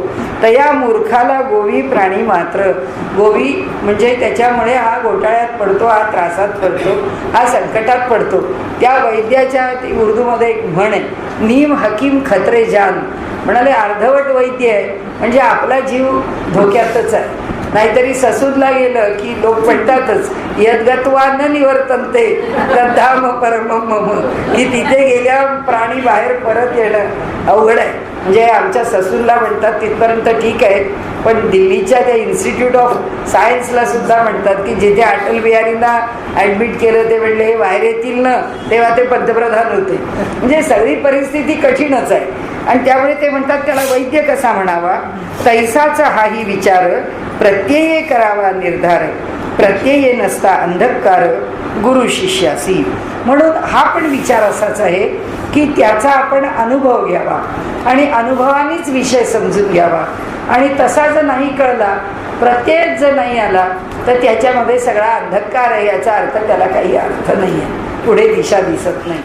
तया मूर्खाला गोवी प्राणी मात्र. गोवी म्हणजे त्याच्यामुळे हा घोटाळ्यात पडतो, हा त्रासात पडतो, हा संकटात पडतो. त्या वैद्याच्या उर्दूमध्ये एक म्हण आहे, नीम हकीम खत्रे जान. म्हणाले अर्धवट वैद्य आहे म्हणजे आपला जीव धोक्यातच आहे. नाहीतरी ससूदला गेलं की लोक पडतातच. यद्गत्वा न निवर्तन्ते तद्धाम परमम मम, की तिथे गेल्या प्राणी बाहेर परत येणं अवघड आहे. म्हणजे आमच्या ससूदला म्हणतात तिथपर्यंत ठीक आहे, पण दिल्लीच्या त्या इन्स्टिट्यूट ऑफ सायन्सला सुद्धा म्हणतात की जिथे अटल बिहारींना ॲडमिट केलं ते म्हणले हे बाहेर येतील ना तेव्हा ते पंतप्रधान होते. म्हणजे सगळी परिस्थिती कठीणच आहे आणि त्यामुळे ते म्हणतात त्याला वैद्य कसा म्हणावा. तैसाचा हाही विचार प्रत्यये करावा निर्धार प्रत्यये नसता अंधकार गुरु शिष्यासी. म्हणून हा पण विचार असाच आहे की त्याचा आपण अनुभव घ्यावा आणि अनुभवानेच विषय समजून घ्यावा. आणि तसा जर नाही कळला, प्रत्ययच जर नाही आला तर त्याच्यामध्ये सगळा अंधकार आहे याचा अर्थ त्याला काही अर्थ नाही आहे, पुढे दिशा दिसत नाही.